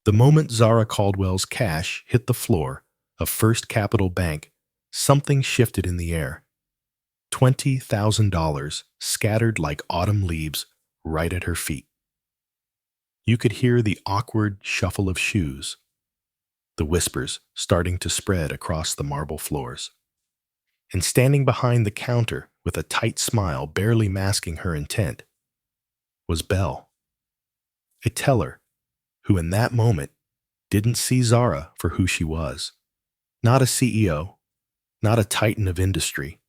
The moment Zara Caldwell's cash hit the floor of First Capital Bank, something shifted in the air. $20,000 scattered like autumn leaves right at her feet. You could hear the awkward shuffle of shoes, the whispers starting to spread across the marble floors. And standing behind the counter with a tight smile barely masking her intent was Belle, a teller who in that moment didn't see Zara for who she was. Not a CEO, not a titan of industry,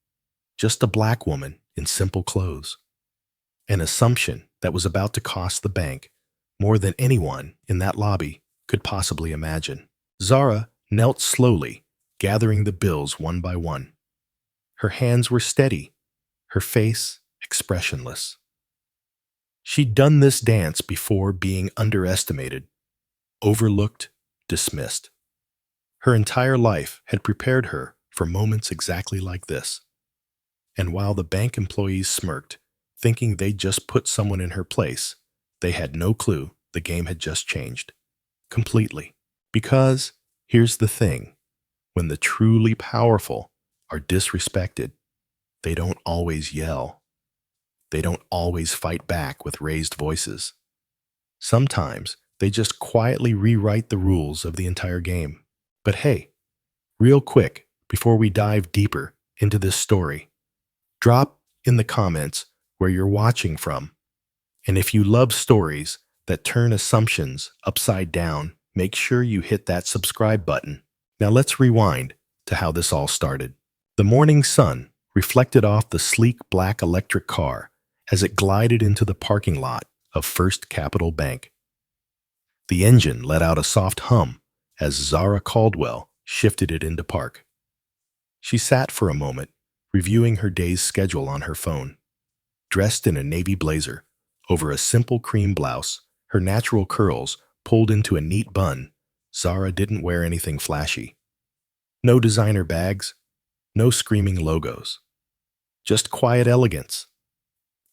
just a black woman in simple clothes. An assumption that was about to cost the bank more than anyone in that lobby could possibly imagine. Zara knelt slowly, gathering the bills one by one. Her hands were steady, her face expressionless. She'd done this dance before being underestimated, overlooked, dismissed. Her entire life had prepared her for moments exactly like this. And while the bank employees smirked, thinking they'd just put someone in her place, they had no clue the game had just changed. Completely. Because, here's the thing, when the truly powerful are disrespected, they don't always yell. They don't always fight back with raised voices. Sometimes they just quietly rewrite the rules of the entire game. But hey, real quick, before we dive deeper into this story, drop in the comments where you're watching from. And if you love stories that turn assumptions upside down, make sure you hit that subscribe button. Now let's rewind to how this all started. The morning sun reflected off the sleek black electric car as it glided into the parking lot of First Capital Bank. The engine let out a soft hum as Zara Caldwell shifted it into park. She sat for a moment, reviewing her day's schedule on her phone. Dressed in a navy blazer, over a simple cream blouse, her natural curls pulled into a neat bun, Zara didn't wear anything flashy. No designer bags, no screaming logos. Just quiet elegance.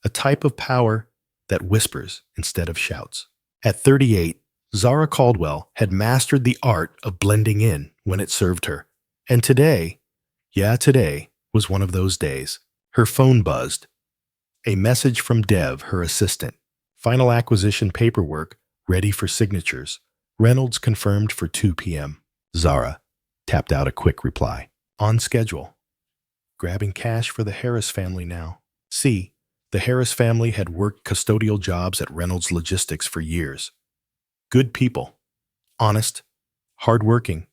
A type of power that whispers instead of shouts. At 38, Zara Caldwell had mastered the art of blending in when it served her. And today was one of those days. Her phone buzzed. A message from Dev, her assistant. Final acquisition paperwork ready for signatures. Reynolds confirmed for 2 p.m. Zara tapped out a quick reply. On schedule. Grabbing cash for the Harris family now. See, the Harris family had worked custodial jobs at Reynolds Logistics for years. Good people. Honest. Hardworking.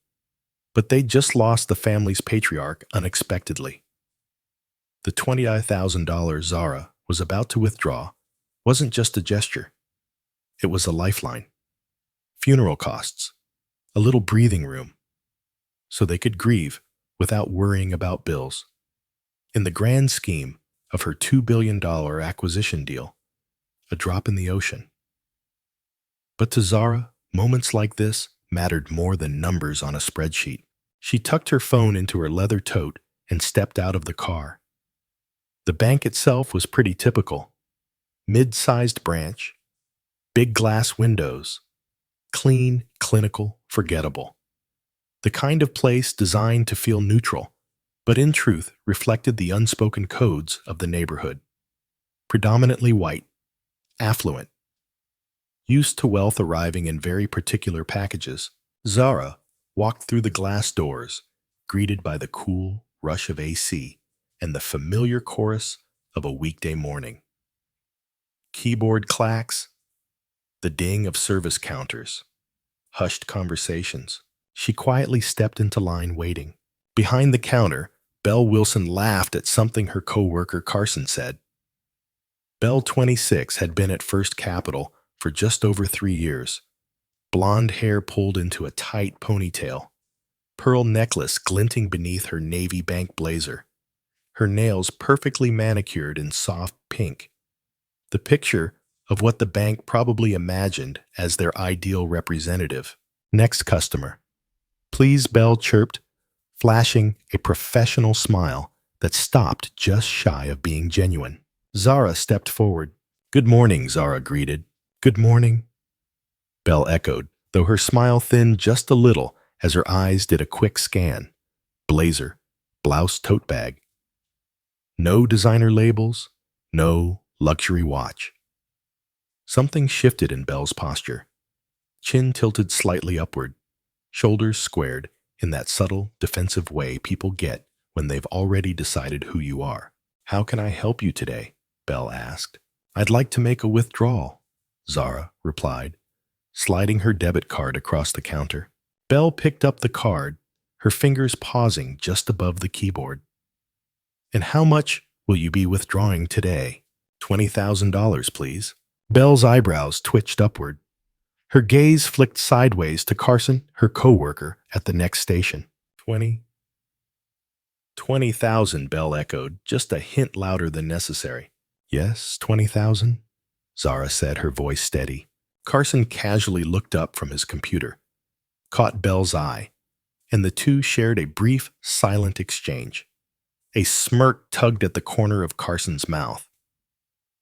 But they just lost the family's patriarch unexpectedly. The $20,000 Zara was about to withdraw wasn't just a gesture. It was a lifeline. Funeral costs. A little breathing room. So they could grieve without worrying about bills. In the grand scheme of her $2 billion acquisition deal, a drop in the ocean. But to Zara, moments like this mattered more than numbers on a spreadsheet. She tucked her phone into her leather tote and stepped out of the car. The bank itself was pretty typical. Mid-sized branch, big glass windows, clean, clinical, forgettable. The kind of place designed to feel neutral, but in truth reflected the unspoken codes of the neighborhood. Predominantly white, affluent, used to wealth arriving in very particular packages, Zara walked through the glass doors, greeted by the cool rush of AC and the familiar chorus of a weekday morning. Keyboard clacks, the ding of service counters, hushed conversations. She quietly stepped into line waiting. Behind the counter, Belle Wilson laughed at something her coworker Carson said. Belle, 26, had been at First Capital for just over 3 years. Blonde hair pulled into a tight ponytail, pearl necklace glinting beneath her navy bank blazer, her nails perfectly manicured in soft pink. The picture of what the bank probably imagined as their ideal representative. Next customer. Please, Belle chirped, flashing a professional smile that stopped just shy of being genuine. Zara stepped forward. Good morning, Zara greeted. Good morning, Belle echoed, though her smile thinned just a little as her eyes did a quick scan. Blazer, blouse, tote bag. No designer labels, no luxury watch. Something shifted in Belle's posture. Chin tilted slightly upward, shoulders squared in that subtle, defensive way people get when they've already decided who you are. "How can I help you today?" Belle asked. "I'd like to make a withdrawal," Zara replied, sliding her debit card across the counter. Belle picked up the card, her fingers pausing just above the keyboard. "And how much will you be withdrawing today?" $20,000, please." Belle's eyebrows twitched upward. Her gaze flicked sideways to Carson, her coworker, at the next station. 20,000, Belle echoed, just a hint louder than necessary. "Yes, 20,000, Zara said, her voice steady. Carson casually looked up from his computer, caught Belle's eye, and the two shared a brief, silent exchange. A smirk tugged at the corner of Carson's mouth.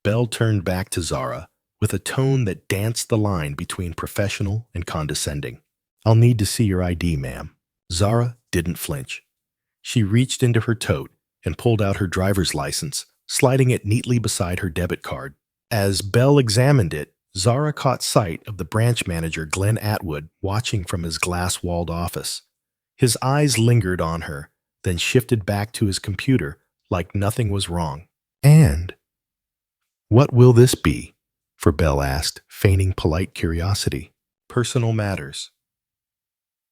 Belle turned back to Zara with a tone that danced the line between professional and condescending. "I'll need to see your ID, ma'am." Zara didn't flinch. She reached into her tote and pulled out her driver's license, sliding it neatly beside her debit card. As Belle examined it, Zara caught sight of the branch manager, Glenn Atwood, watching from his glass-walled office. His eyes lingered on her, then shifted back to his computer like nothing was wrong. "And what will this be?" for Belle asked, feigning polite curiosity. "Personal matters."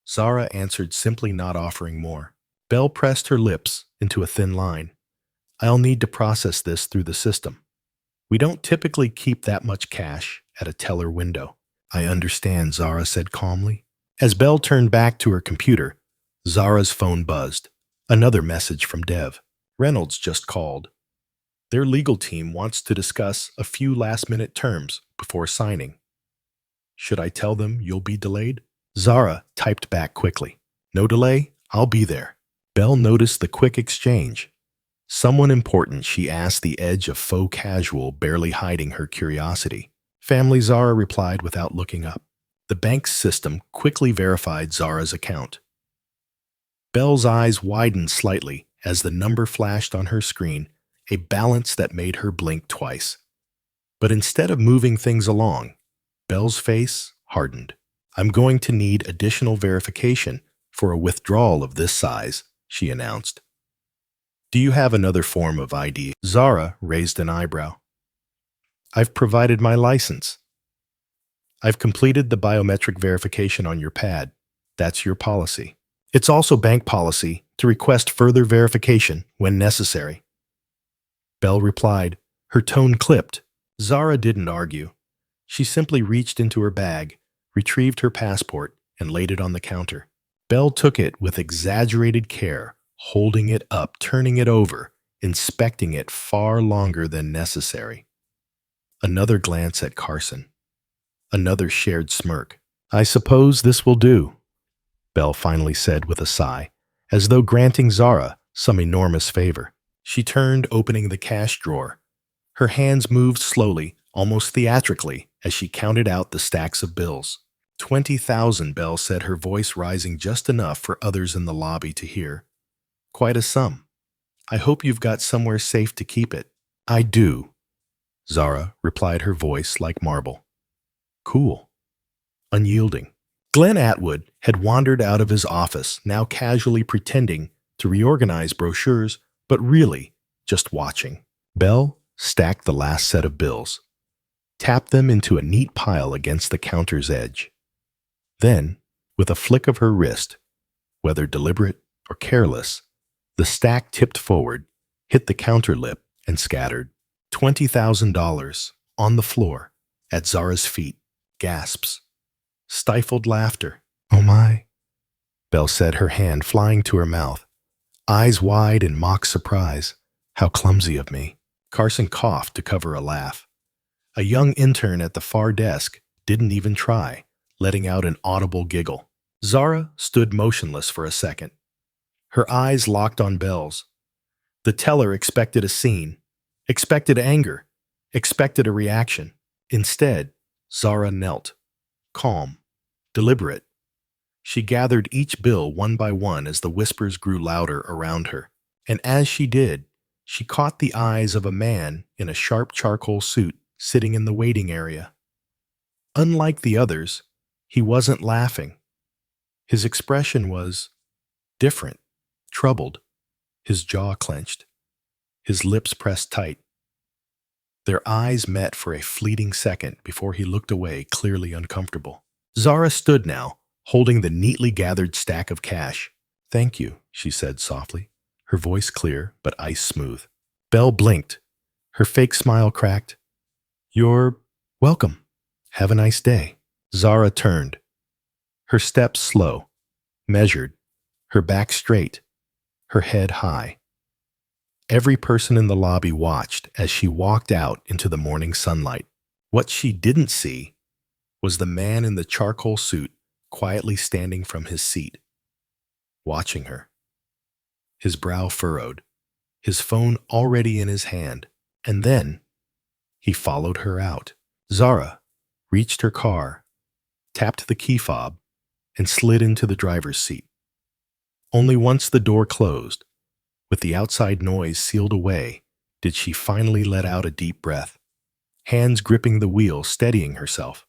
Zara answered, simply not offering more. Belle pressed her lips into a thin line. "I'll need to process this through the system. We don't typically keep that much cash at a teller window." "I understand," Zara said calmly. As Belle turned back to her computer, Zara's phone buzzed. Another message from Dev. "Reynolds just called. Their legal team wants to discuss a few last-minute terms before signing. Should I tell them you'll be delayed?" Zara typed back quickly. "No delay, I'll be there." Belle noticed the quick exchange. "Someone important?" she asked, the edge of faux casual barely hiding her curiosity. "Family," Zara replied without looking up. The bank's system quickly verified Zara's account. Belle's eyes widened slightly as the number flashed on her screen, a balance that made her blink twice. But instead of moving things along, Belle's face hardened. "I'm going to need additional verification for a withdrawal of this size," she announced. "Do you have another form of ID?" Zara raised an eyebrow. "I've provided my license. I've completed the biometric verification on your pad. That's your policy. It's also bank policy to request further verification when necessary." Belle replied, her tone clipped. Zara didn't argue. She simply reached into her bag, retrieved her passport, and laid it on the counter. Belle took it with exaggerated care, holding it up, turning it over, inspecting it far longer than necessary. Another glance at Carson. Another shared smirk. "I suppose this will do," Belle finally said with a sigh, as though granting Zara some enormous favor. She turned, opening the cash drawer. Her hands moved slowly, almost theatrically, as she counted out the stacks of bills. 20,000, Belle said, her voice rising just enough for others in the lobby to hear. "Quite a sum. I hope you've got somewhere safe to keep it." "I do," Zara replied, her voice like marble. "Cool." Unyielding. Glenn Atwood had wandered out of his office, now casually pretending to reorganize brochures, but really just watching. Belle stacked the last set of bills, tapped them into a neat pile against the counter's edge. Then, with a flick of her wrist, whether deliberate or careless, the stack tipped forward, hit the counter lip, and scattered. $20,000 on the floor at Zara's feet. Gasps. Stifled laughter. "Oh my," Belle said, her hand flying to her mouth, eyes wide in mock surprise. "How clumsy of me." Carson coughed to cover a laugh. A young intern at the far desk didn't even try, letting out an audible giggle. Zara stood motionless for a second. Her eyes locked on Belle's. The teller expected a scene, expected anger, expected a reaction. Instead, Zara knelt, calm, deliberate. She gathered each bill one by one as the whispers grew louder around her. And as she did, she caught the eyes of a man in a sharp charcoal suit sitting in the waiting area. Unlike the others, he wasn't laughing. His expression was different, troubled, his jaw clenched, his lips pressed tight. Their eyes met for a fleeting second before he looked away, clearly uncomfortable. Zara stood now, holding the neatly gathered stack of cash. "Thank you," she said softly, her voice clear but ice smooth. Belle blinked, her fake smile cracked. "You're welcome. Have a nice day." Zara turned, her steps slow, measured, her back straight, her head high. Every person in the lobby watched as she walked out into the morning sunlight. What she didn't see was the man in the charcoal suit quietly standing from his seat, watching her. His brow furrowed, his phone already in his hand, and then he followed her out. Zara reached her car, tapped the key fob, and slid into the driver's seat. Only once the door closed, with the outside noise sealed away, did she finally let out a deep breath, hands gripping the wheel, steadying herself.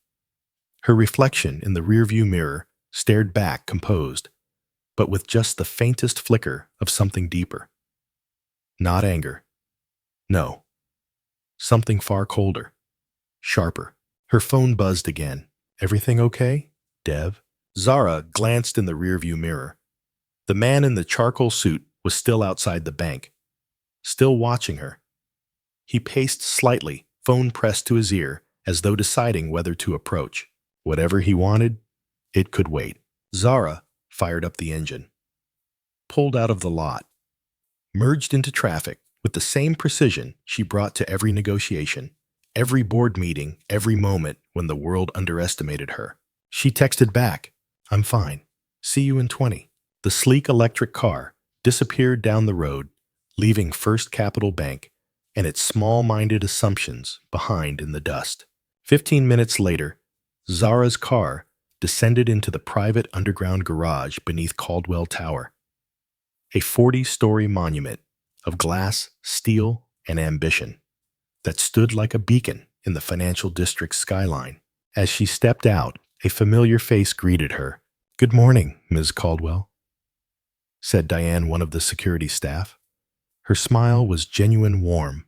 Her reflection in the rearview mirror stared back composed, but with just the faintest flicker of something deeper. Not anger. No. Something far colder, sharper. Her phone buzzed again. "Everything okay, Dev?" Zara glanced in the rearview mirror. The man in the charcoal suit was still outside the bank, still watching her. He paced slightly, phone pressed to his ear, as though deciding whether to approach. Whatever he wanted, it could wait. Zara fired up the engine, pulled out of the lot, merged into traffic with the same precision she brought to every negotiation, every board meeting, every moment when the world underestimated her. She texted back, "I'm fine. See you in 20. The sleek electric car disappeared down the road, leaving First Capital Bank and its small-minded assumptions behind in the dust. 15 minutes later, Zara's car descended into the private underground garage beneath Caldwell Tower, a 40-story monument of glass, steel, and ambition that stood like a beacon in the financial district's skyline. As she stepped out, a familiar face greeted her. "Good morning, Ms. Caldwell," said Diane, one of the security staff. Her smile was genuine warm.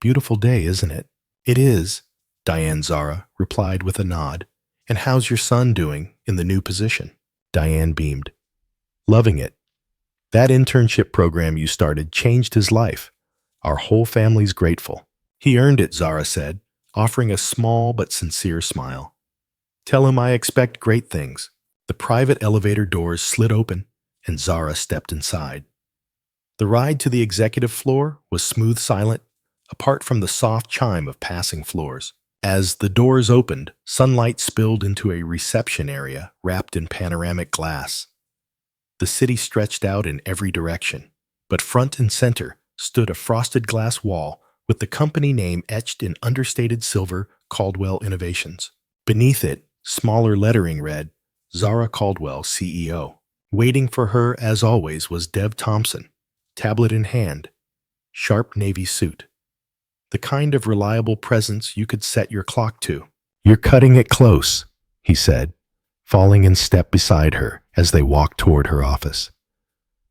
"Beautiful day, isn't it?" "It is," Diane Zara replied with a nod. "And how's your son doing in the new position?" Diane beamed. "Loving it. That internship program you started changed his life. Our whole family's grateful." "He earned it," Zara said, offering a small but sincere smile. "Tell him I expect great things." The private elevator doors slid open, and Zara stepped inside. The ride to the executive floor was smooth silent, apart from the soft chime of passing floors. As the doors opened, sunlight spilled into a reception area wrapped in panoramic glass. The city stretched out in every direction, but front and center stood a frosted glass wall with the company name etched in understated silver, Caldwell Innovations. Beneath it, smaller lettering read, "Zara Caldwell, CEO." Waiting for her, as always, was Dev Thompson, tablet in hand, sharp navy suit. The kind of reliable presence you could set your clock to. "You're cutting it close," he said, falling in step beside her as they walked toward her office.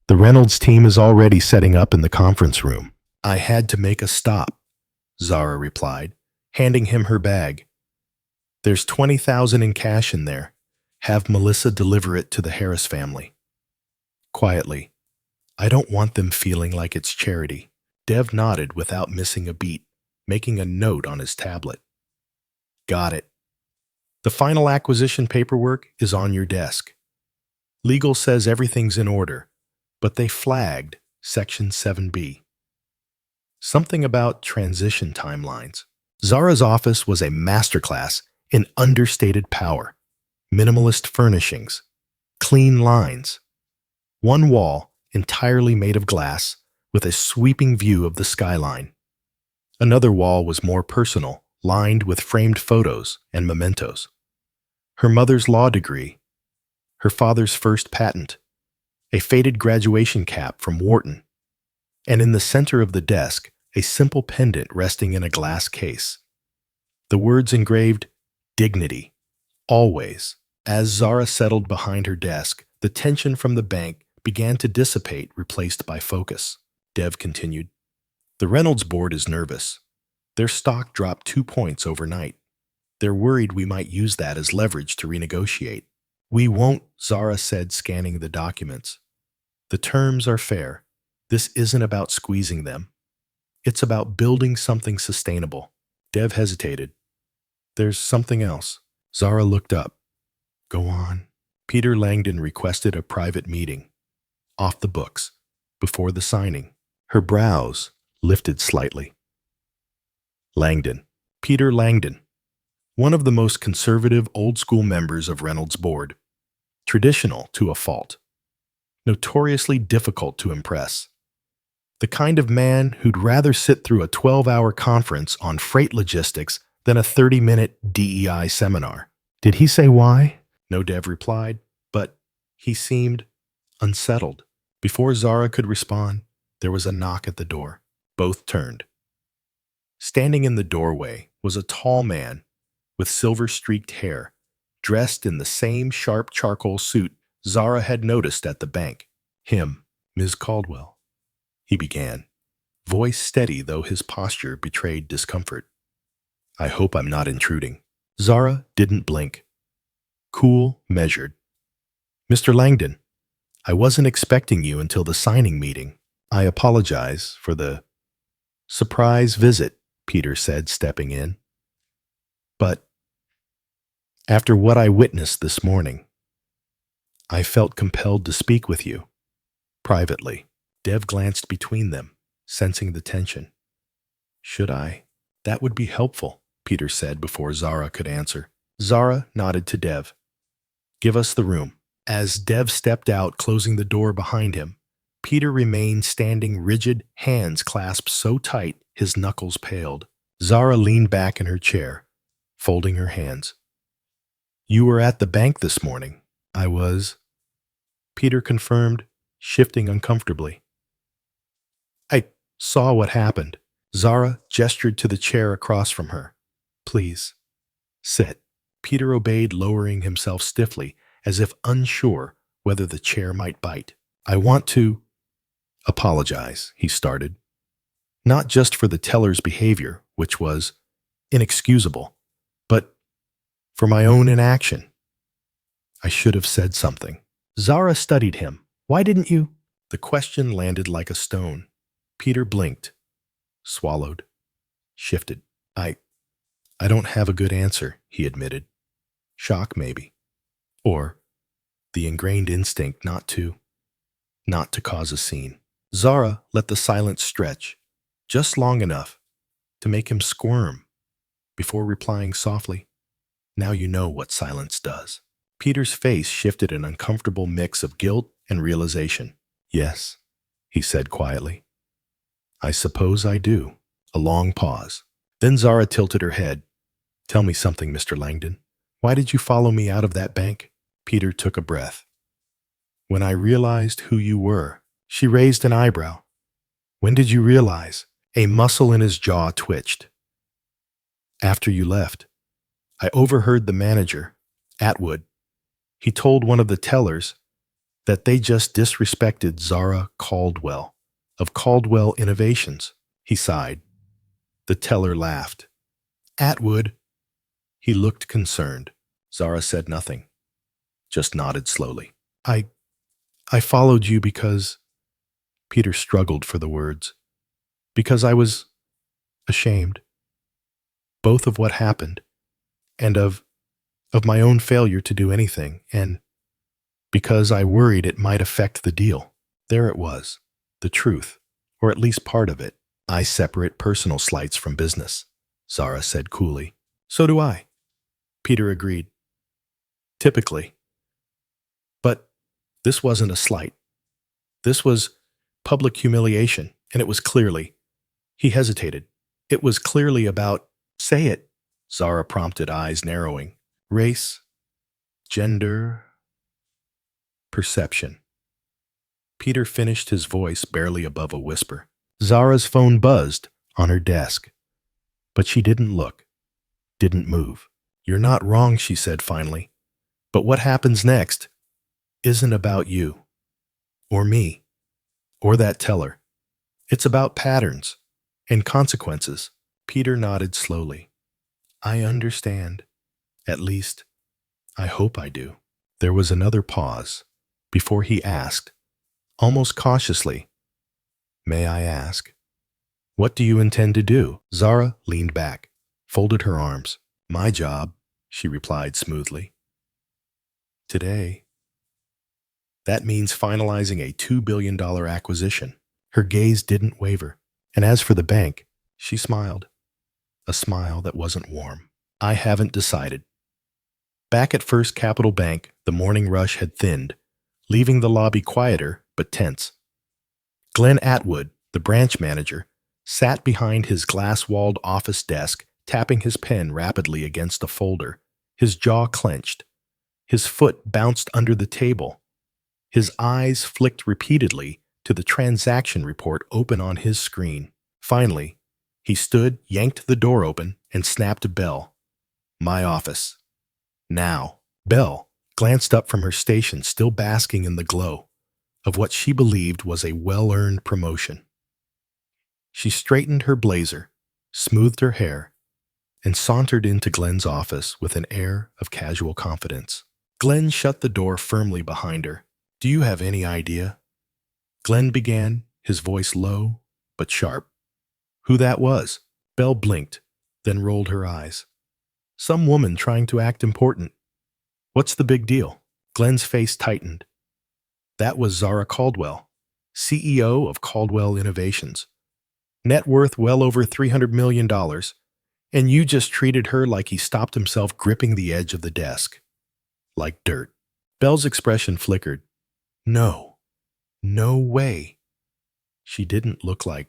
"The Reynolds team is already setting up in the conference room." "I had to make a stop," Zara replied, handing him her bag. "There's $20,000 in cash in there. Have Melissa deliver it to the Harris family." Quietly, "I don't want them feeling like it's charity." Dev nodded without missing a beat, making a note on his tablet. "Got it. The final acquisition paperwork is on your desk. Legal says everything's in order, but they flagged Section 7B. Something about transition timelines." Zara's office was a masterclass in understated power, minimalist furnishings, clean lines. One wall entirely made of glass with a sweeping view of the skyline. Another wall was more personal, lined with framed photos and mementos. Her mother's law degree, her father's first patent, a faded graduation cap from Wharton, and in the center of the desk, a simple pendant resting in a glass case. The words engraved, "Dignity, always." As Zara settled behind her desk, the tension from the bank began to dissipate, replaced by focus. Dev continued, "The Reynolds board is nervous. Their stock dropped 2 points overnight. They're worried we might use that as leverage to renegotiate." "We won't," Zara said, scanning the documents. "The terms are fair. This isn't about squeezing them. It's about building something sustainable." Dev hesitated. "There's something else." Zara looked up. "Go on." Peter Langdon requested a private meeting, off the books, before the signing. Her brows lifted slightly. Langdon. Peter Langdon. One of the most conservative old-school members of Reynolds' board. Traditional to a fault. Notoriously difficult to impress. The kind of man who'd rather sit through a 12-hour conference on freight logistics than a 30-minute DEI seminar. "Did he say why?" No, Dev replied, but he seemed unsettled. Before Zara could respond, there was a knock at the door. Both turned. Standing in the doorway was a tall man with silver-streaked hair, dressed in the same sharp charcoal suit Zara had noticed at the bank. "Him, Ms. Caldwell," he began, voice steady though his posture betrayed discomfort. "I hope I'm not intruding." Zara didn't blink. Cool, measured. "Mr. Langdon, I wasn't expecting you until the signing meeting. I apologize for the surprise visit," Peter said, stepping in. "But after what I witnessed this morning, I felt compelled to speak with you, privately." Dev glanced between them, sensing the tension. "Should I?" "That would be helpful," Peter said before Zara could answer. Zara nodded to Dev. "Give us the room." As Dev stepped out, closing the door behind him, Peter remained standing rigid, hands clasped so tight his knuckles paled. Zara leaned back in her chair, folding her hands. "You were at the bank this morning." "I was," Peter confirmed, shifting uncomfortably. "I saw what happened." Zara gestured to the chair across from her. "Please, sit." Peter obeyed, lowering himself stiffly, as if unsure whether the chair might bite. "I want to apologize," he started. "Not just for the teller's behavior, which was inexcusable, but for my own inaction. I should have said something." Zara studied him. "Why didn't you?" The question landed like a stone. Peter blinked, swallowed, shifted. I don't have a good answer," he admitted. "Shock, maybe. Or the ingrained instinct not to cause a scene." Zara let the silence stretch, just long enough to make him squirm, before replying softly, "Now you know what silence does." Peter's face shifted an uncomfortable mix of guilt and realization. "Yes," he said quietly. "I suppose I do." A long pause. Then Zara tilted her head. "Tell me something, Mr. Langdon. Why did you follow me out of that bank?" Peter took a breath. "When I realized who you were." She raised an eyebrow. "When did you realize?" A muscle in his jaw twitched. "After you left. I overheard the manager, Atwood. He told one of the tellers that they just disrespected Zara Caldwell, of Caldwell Innovations." He sighed. The teller laughed. "Atwood?" He looked concerned. Zara said nothing, just nodded slowly. I followed you because..." Peter struggled for the words. "Because I was ashamed. Both of what happened, and of my own failure to do anything, and because I worried it might affect the deal." There it was, the truth, or at least part of it. "I separate personal slights from business," Zara said coolly. "So do I," Peter agreed. "Typically. But this wasn't a slight. This was public humiliation, and it was clearly..." He hesitated. "It was clearly about..." "Say it," Zara prompted, eyes narrowing. "Race, gender, perception. Peter finished his voice barely above a whisper. Zara's phone buzzed on her desk, but she didn't look, didn't move. You're not wrong, she said finally. But what happens next isn't about you, or me, or that teller. It's about patterns and consequences. Peter nodded slowly. I understand. At least, I hope I do. There was another pause before he asked, almost cautiously, May I ask, what do you intend to do? Zara leaned back, folded her arms. My job, she replied smoothly. Today, that means finalizing a $2 billion acquisition. Her gaze didn't waver. And as for the bank, she smiled, a smile that wasn't warm. I haven't decided. Back at First Capital Bank, the morning rush had thinned, leaving the lobby quieter but tense. Glenn Atwood, the branch manager, sat behind his glass-walled office desk, tapping his pen rapidly against a folder, his jaw clenched. His foot bounced under the table. His eyes flicked repeatedly to the transaction report open on his screen. Finally, he stood, yanked the door open, and snapped a bell. My office. Now. Belle glanced up from her station, still basking in the glow of what she believed was a well-earned promotion. She straightened her blazer, smoothed her hair, and sauntered into Glenn's office with an air of casual confidence. Glenn shut the door firmly behind her. Do you have any idea? Glenn began, his voice low but sharp. Who that was? Belle blinked, then rolled her eyes. Some woman trying to act important. What's the big deal? Glenn's face tightened. That was Zara Caldwell, CEO of Caldwell Innovations. Net worth well over $300 million, and you just treated her like he stopped himself gripping the edge of the desk. Like dirt. Belle's expression flickered. No. No way. She didn't look like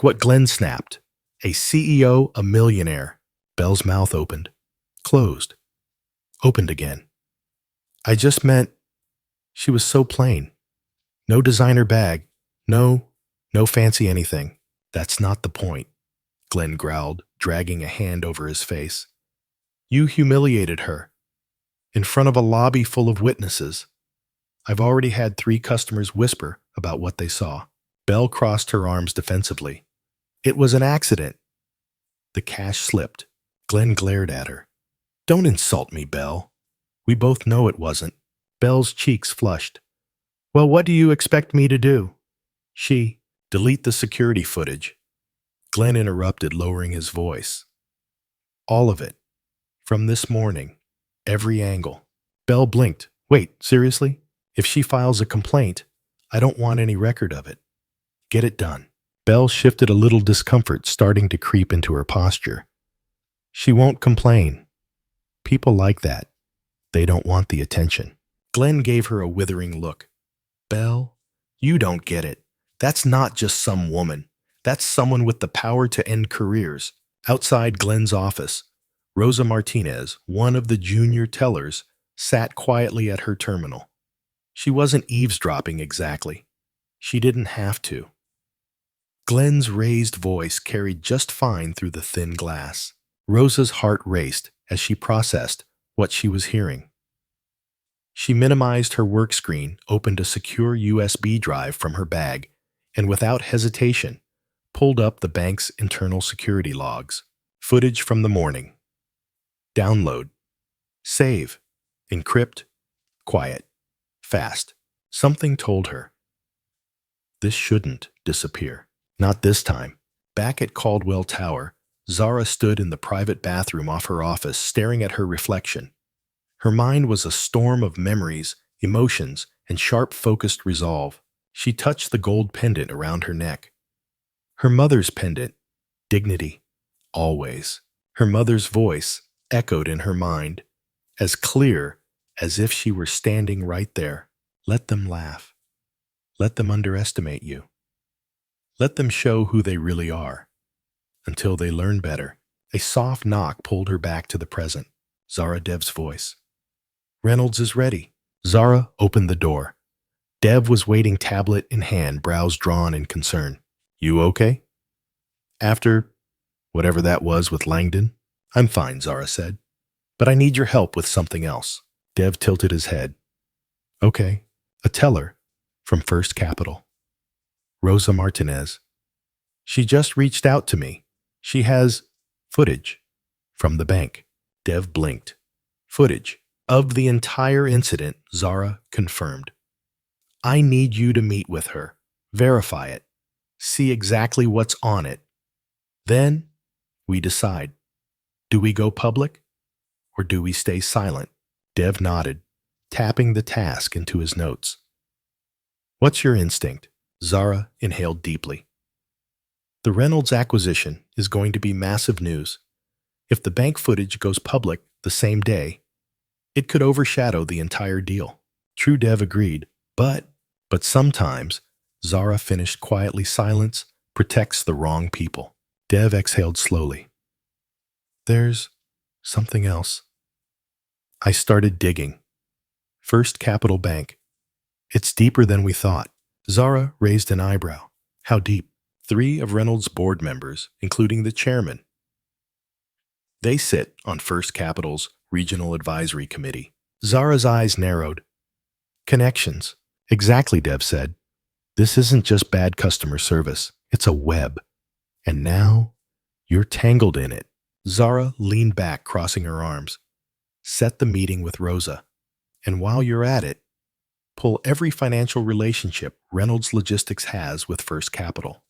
what Glenn snapped. A CEO, a millionaire. Belle's mouth opened. Closed. Opened again. I just meant she was so plain. No designer bag. No fancy anything. That's not the point, Glenn growled, dragging a hand over his face. You humiliated her. In front of a lobby full of witnesses. I've already had 3 customers whisper about what they saw. Belle crossed her arms defensively. It was an accident. The cash slipped. Glenn glared at her. Don't insult me, Belle. We both know it wasn't. Belle's cheeks flushed. Well, what do you expect me to do? Delete the security footage. Glenn interrupted, lowering his voice. All of it. From this morning. Every angle. Belle blinked. Wait, seriously? If she files a complaint, I don't want any record of it. Get it done. Belle shifted, a little discomfort starting to creep into her posture. She won't complain. People like that. They don't want the attention. Glenn gave her a withering look. Belle, you don't get it. That's not just some woman. That's someone with the power to end careers. Outside Glenn's office, Rosa Martinez, one of the junior tellers, sat quietly at her terminal. She wasn't eavesdropping exactly. She didn't have to. Glenn's raised voice carried just fine through the thin glass. Rosa's heart raced as she processed what she was hearing. She minimized her work screen, opened a secure USB drive from her bag, and without hesitation, pulled up the bank's internal security logs. Footage from the morning. Download. Save. Encrypt. Quiet. Fast. Something told her. This shouldn't disappear. Not this time. Back at Caldwell Tower, Zara stood in the private bathroom off her office, staring at her reflection. Her mind was a storm of memories, emotions, and sharp-focused resolve. She touched the gold pendant around her neck. Her mother's pendant. Dignity. Always. Her mother's voice echoed in her mind, as clear as if she were standing right there. Let them laugh. Let them underestimate you. Let them show who they really are. Until they learn better. A soft knock pulled her back to the present. Zara Dev's voice. Reynolds is ready. Zara opened the door. Dev was waiting, tablet in hand, brows drawn in concern. You okay? After whatever that was with Langdon? I'm fine, Zara said. But I need your help with something else. Dev tilted his head. Okay. A teller from First Capital. Rosa Martinez. She just reached out to me. She has footage from the bank. Dev blinked. Footage of the entire incident, Zara confirmed. I need you to meet with her, verify it, see exactly what's on it. Then we decide. Do we go public or do we stay silent? Dev nodded, tapping the task into his notes. What's your instinct? Zara inhaled deeply. The Reynolds acquisition is going to be massive news. If the bank footage goes public the same day, it could overshadow the entire deal. True, Dev agreed, but sometimes, Zara finished quietly, silence protects the wrong people. Dev exhaled slowly. There's something else. I started digging. First Capital Bank. It's deeper than we thought. Zara raised an eyebrow. How deep? 3 of Reynolds' board members, including the chairman. They sit on First Capital's Regional Advisory Committee. Zara's eyes narrowed. Connections. Exactly, Dev said. This isn't just bad customer service. It's a web. And now, you're tangled in it. Zara leaned back, crossing her arms. Set the meeting with Rosa. And while you're at it, pull every financial relationship Reynolds Logistics has with First Capital.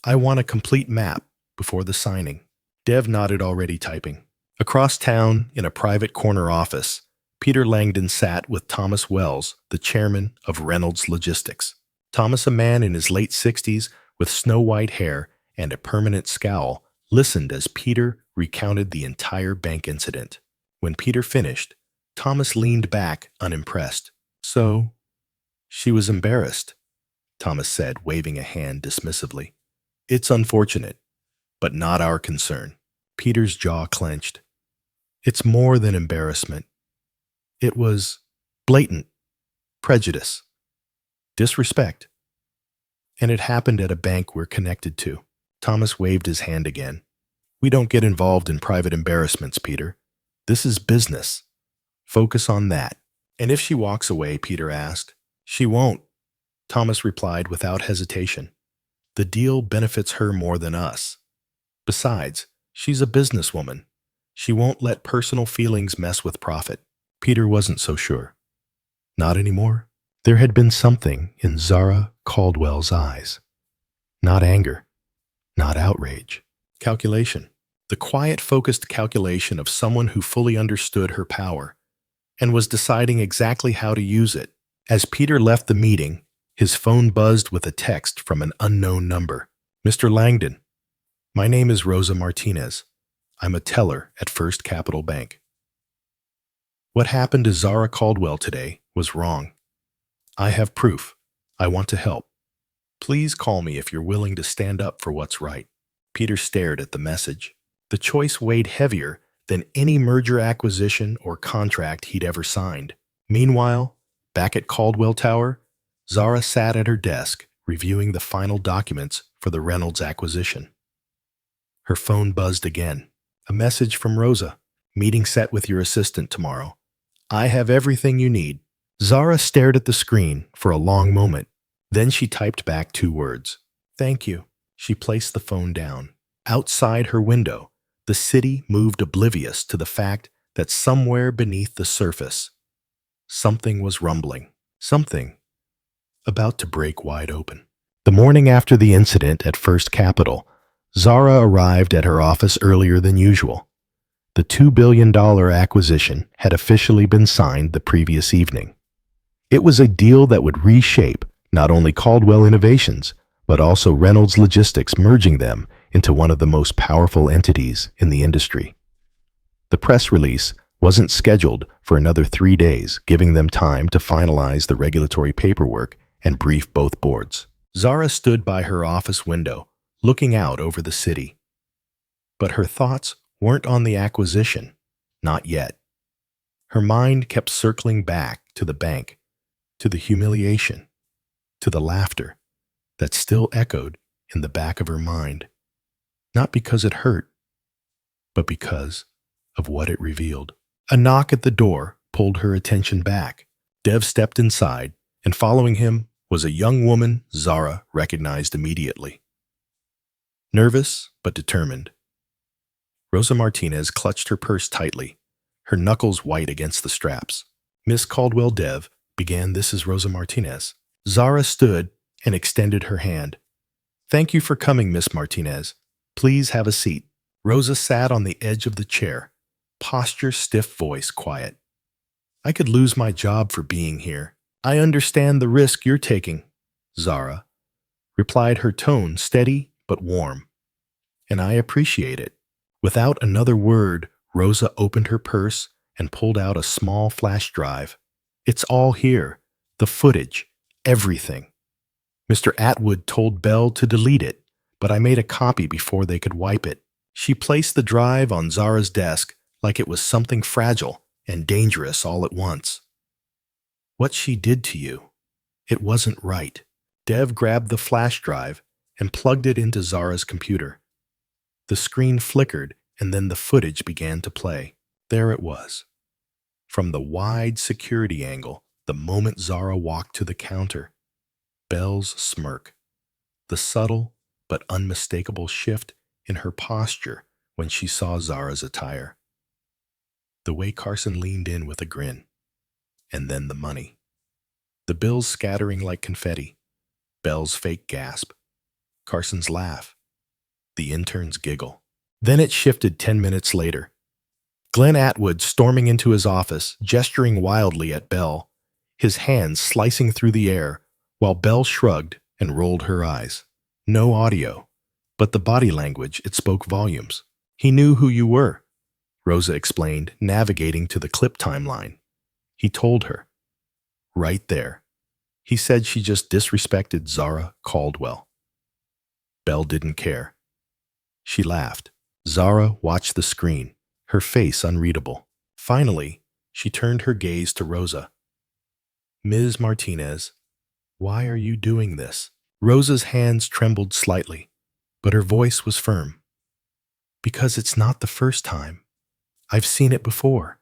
I want a complete map before the signing. Dev nodded, already typing. Across town, in a private corner office, Peter Langdon sat with Thomas Wells, the chairman of Reynolds Logistics. Thomas, a man in his late 60s with snow-white hair and a permanent scowl, listened as Peter recounted the entire bank incident. When Peter finished, Thomas leaned back, unimpressed. So, she was embarrassed, Thomas said, waving a hand dismissively. It's unfortunate, but not our concern. Peter's jaw clenched. It's more than embarrassment. It was blatant prejudice, disrespect. And it happened at a bank we're connected to. Thomas waved his hand again. We don't get involved in private embarrassments, Peter. This is business. Focus on that. And if she walks away, Peter asked. She won't, Thomas replied without hesitation. The deal benefits her more than us. Besides, she's a businesswoman. She won't let personal feelings mess with profit. Peter wasn't so sure. Not anymore. There had been something in Zara Caldwell's eyes. Not anger, not outrage. Calculation. The quiet, focused calculation of someone who fully understood her power and was deciding exactly how to use it. As Peter left the meeting, his phone buzzed with a text from an unknown number. Mr. Langdon, my name is Rosa Martinez. I'm a teller at First Capital Bank. What happened to Zara Caldwell today was wrong. I have proof. I want to help. Please call me if you're willing to stand up for what's right. Peter stared at the message. The choice weighed heavier than any merger, acquisition, or contract he'd ever signed. Meanwhile, back at Caldwell Tower, Zara sat at her desk, reviewing the final documents for the Reynolds acquisition. Her phone buzzed again. A message from Rosa. Meeting set with your assistant tomorrow. I have everything you need. Zara stared at the screen for a long moment. Then she typed back 2 words. Thank you. She placed the phone down. Outside her window, the city moved oblivious to the fact that somewhere beneath the surface, something was rumbling. Something about to break wide open. The morning after the incident at First Capital, Zara arrived at her office earlier than usual. The $2 billion acquisition had officially been signed the previous evening. It was a deal that would reshape not only Caldwell Innovations, but also Reynolds Logistics, merging them into one of the most powerful entities in the industry. The press release wasn't scheduled for another 3 days, giving them time to finalize the regulatory paperwork and brief both boards. Zara stood by her office window, looking out over the city. But her thoughts weren't on the acquisition, not yet. Her mind kept circling back to the bank, to the humiliation, to the laughter that still echoed in the back of her mind, not because it hurt, but because of what it revealed. A knock at the door pulled her attention back. Dev stepped inside, and following him was a young woman Zara recognized immediately. Nervous but determined, Rosa Martinez clutched her purse tightly, her knuckles white against the straps. Miss Caldwell Dev began. This is Rosa Martinez. Zara stood and extended her hand. Thank you for coming, Miss Martinez. Please have a seat. Rosa sat on the edge of the chair, posture stiff, voice quiet. I could lose my job for being here. I understand the risk you're taking, Zara replied, her tone steady but warm. And I appreciate it. Without another word, Rosa opened her purse and pulled out a small flash drive. It's all here. The footage. Everything. Mr. Atwood told Belle to delete it, but I made a copy before they could wipe it. She placed the drive on Zara's desk like it was something fragile and dangerous all at once. What she did to you, it wasn't right. Dev grabbed the flash drive and plugged it into Zara's computer. The screen flickered, and then the footage began to play. There it was. From the wide security angle, the moment Zara walked to the counter, Belle's smirk, the subtle but unmistakable shift in her posture when she saw Zara's attire, the way Carson leaned in with a grin, and then the money. The bills scattering like confetti, Belle's fake gasp, Carson's laugh, the intern's giggle. Then it shifted 10 minutes later. Glenn Atwood storming into his office, gesturing wildly at Belle, his hands slicing through the air, while Belle shrugged and rolled her eyes. No audio, but the body language, it spoke volumes. He knew who you were, Rosa explained, navigating to the clip timeline. He told her. Right there. He said she just disrespected Zara Caldwell. Belle didn't care. She laughed. Zara watched the screen, her face unreadable. Finally, she turned her gaze to Rosa. Ms. Martinez, why are you doing this? Rosa's hands trembled slightly, but her voice was firm. Because it's not the first time. I've seen it before.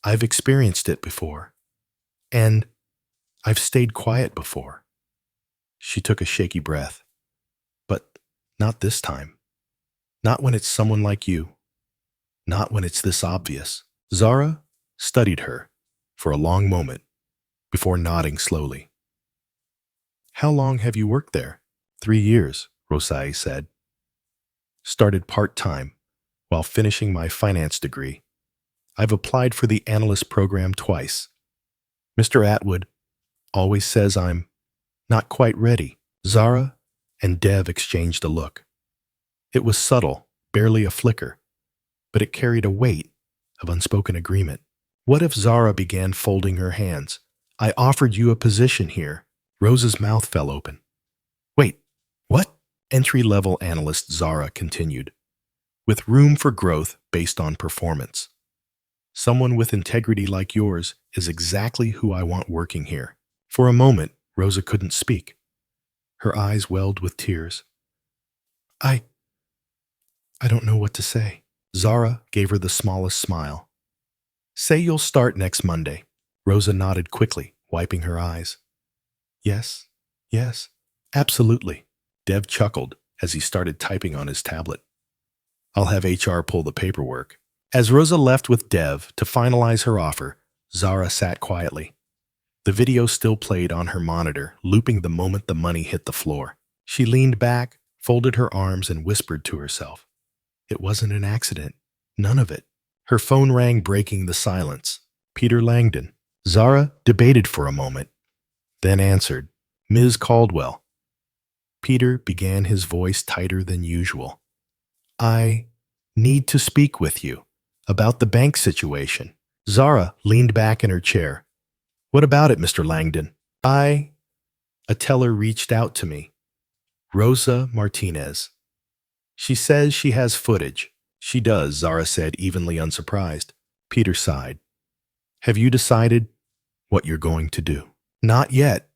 I've experienced it before. And I've stayed quiet before. She took a shaky breath. But not this time. Not when it's someone like you. Not when it's this obvious. Zara studied her for a long moment before nodding slowly. How long have you worked there? 3 years, Rosai said. Started part-time while finishing my finance degree. I've applied for the analyst program twice. Mr. Atwood always says I'm not quite ready. Zara and Dev exchanged a look. It was subtle, barely a flicker, but it carried a weight of unspoken agreement. What if Zara began folding her hands? I offered you a position here. Rosa's mouth fell open. Wait, what? Entry-level analyst Zara continued. With room for growth based on performance. Someone with integrity like yours is exactly who I want working here. For a moment, Rosa couldn't speak. Her eyes welled with tears. I don't know what to say. Zara gave her the smallest smile. Say you'll start next Monday. Rosa nodded quickly, wiping her eyes. Yes, absolutely. Dev chuckled as he started typing on his tablet. I'll have HR pull the paperwork. As Rosa left with Dev to finalize her offer, Zara sat quietly. The video still played on her monitor, looping the moment the money hit the floor. She leaned back, folded her arms, and whispered to herself. It wasn't an accident. None of it. Her phone rang, breaking the silence. Peter Langdon. Zara debated for a moment, then answered, Ms. Caldwell. Peter began, his voice tighter than usual. I need to speak with you about the bank situation. Zara leaned back in her chair. What about it, Mr. Langdon? A teller reached out to me. Rosa Martinez. She says she has footage. She does, Zara said, evenly unsurprised. Peter sighed. Have you decided what you're going to do? Not yet,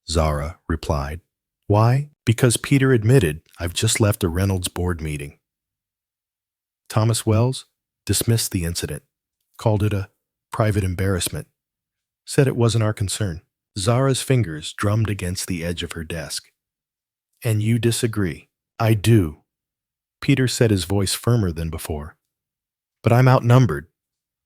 Zara replied. Why? Because Peter admitted I've just left a Reynolds board meeting. Thomas Wells dismissed the incident, called it a private embarrassment, said it wasn't our concern. Zara's fingers drummed against the edge of her desk. And you disagree? I do. Peter said, his voice firmer than before. But I'm outnumbered.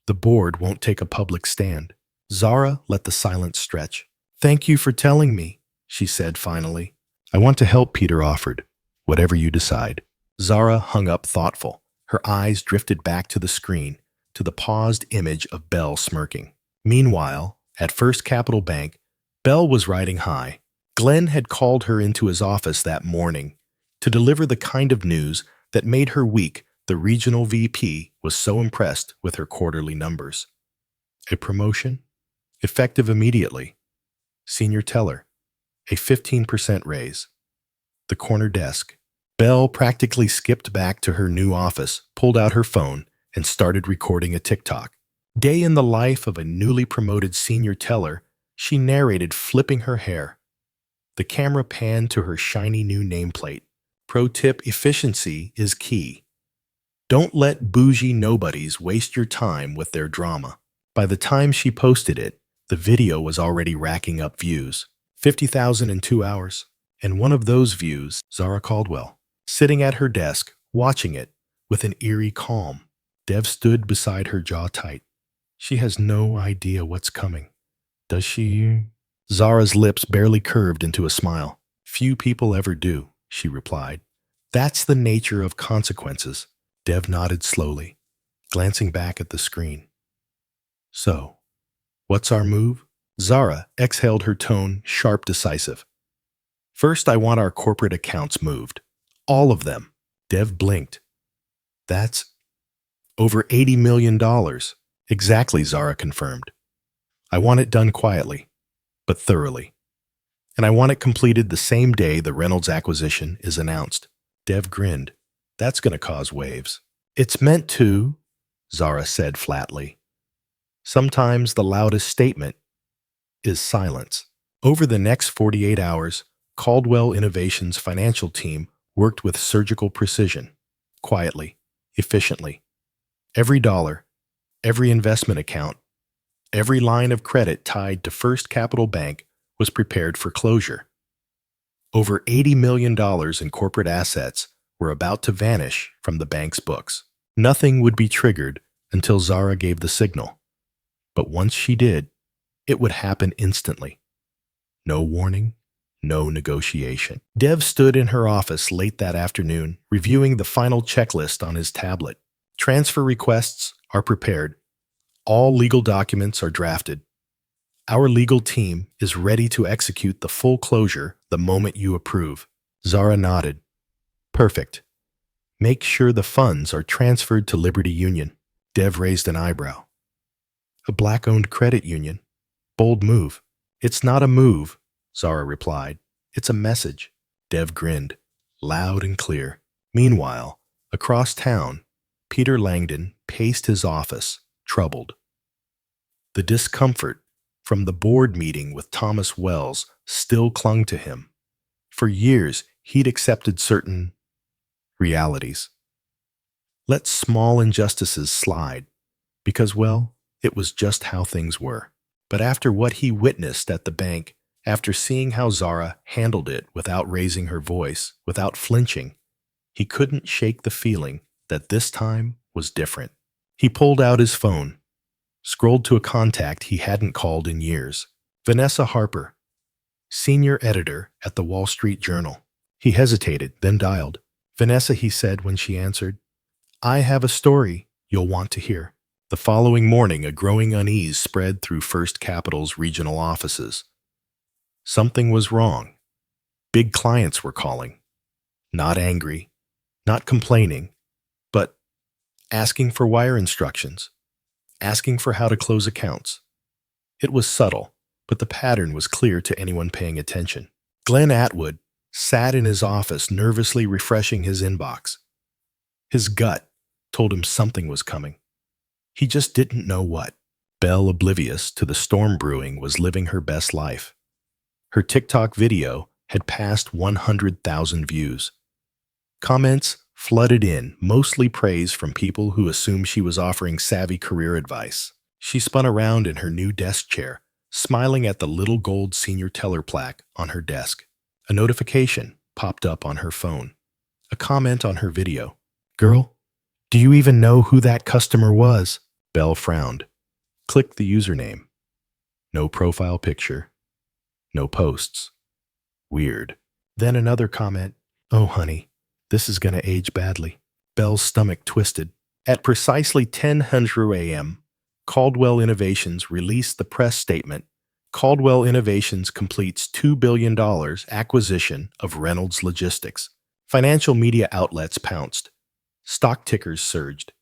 The board won't take a public stand. Zara let the silence stretch. Thank you for telling me, she said finally. I want to help, Peter offered. Whatever you decide. Zara hung up thoughtful. Her eyes drifted back to the screen, to the paused image of Belle smirking. Meanwhile, at First Capital Bank, Belle was riding high. Glenn had called her into his office that morning to deliver the kind of news that made her week. The regional VP was so impressed with her quarterly numbers. A promotion, effective immediately. Senior teller, a 15% raise. The corner desk. Belle practically skipped back to her new office, pulled out her phone, and started recording a TikTok. Day in the life of a newly promoted senior teller, she narrated, flipping her hair. The camera panned to her shiny new nameplate. Pro tip: efficiency is key. Don't let bougie nobodies waste your time with their drama. By the time she posted it, the video was already racking up views. 50,000 in 2 hours. And one of those views, Zara Caldwell, sitting at her desk, watching it with an eerie calm. Dev stood beside her, jaw tight. She has no idea what's coming. Does she? Zara's lips barely curved into a smile. Few people ever do, she replied. That's the nature of consequences. Dev nodded slowly, glancing back at the screen. So, what's our move? Zara exhaled, her tone sharp, decisive. First, I want our corporate accounts moved. All of them. Dev blinked. That's over $80 million. Exactly, Zara confirmed. I want it done quietly, but thoroughly. And I want it completed the same day the Reynolds acquisition is announced. Dev grinned. That's going to cause waves. It's meant to, Zara said flatly. Sometimes the loudest statement is silence. Over the next 48 hours, Caldwell Innovations' financial team worked with surgical precision, quietly, efficiently. Every dollar, every investment account, every line of credit tied to First Capital Bank was prepared for closure. Over $80 million in corporate assets were about to vanish from the bank's books. Nothing would be triggered until Zara gave the signal. But once she did, it would happen instantly. No warning, no negotiation. Dev stood in her office late that afternoon, reviewing the final checklist on his tablet. Transfer requests are prepared. All legal documents are drafted. Our legal team is ready to execute the full closure the moment you approve. Zara nodded. Perfect. Make sure the funds are transferred to Liberty Union. Dev raised an eyebrow. A black-owned credit union. Bold move. It's not a move, Zara replied. It's a message. Dev grinned, loud and clear. Meanwhile, across town, Peter Langdon paced his office, troubled. The discomfort from the board meeting with Thomas Wells still clung to him. For years, he'd accepted certain realities. Let small injustices slide, because, well, it was just how things were. But after what he witnessed at the bank, after seeing how Zara handled it without raising her voice, without flinching, he couldn't shake the feeling that this time was different. He pulled out his phone, scrolled to a contact he hadn't called in years. Vanessa Harper, senior editor at the Wall Street Journal. He hesitated, then dialed. Vanessa, he said when she answered, I have a story you'll want to hear. The following morning, a growing unease spread through First Capital's regional offices. Something was wrong. Big clients were calling. Not angry, not complaining, but asking for wire instructions, asking for how to close accounts. It was subtle, but the pattern was clear to anyone paying attention. Glenn Atwood sat in his office, nervously refreshing his inbox. His gut told him something was coming. He just didn't know what. Belle, oblivious to the storm brewing, was living her best life. Her TikTok video had passed 100,000 views. Comments flooded in, mostly praise from people who assumed she was offering savvy career advice. She spun around in her new desk chair, smiling at the little gold senior teller plaque on her desk. A notification popped up on her phone. A comment on her video. "Girl, do you even know who that customer was?" Belle frowned. Clicked the username. No profile picture. No posts. Weird. Then another comment. "Oh, honey, this is going to age badly." Belle's stomach twisted. At precisely 10:00 a.m., Caldwell Innovations released the press statement. Caldwell Innovations completes $2 billion acquisition of Reynolds Logistics. Financial media outlets pounced. Stock tickers surged.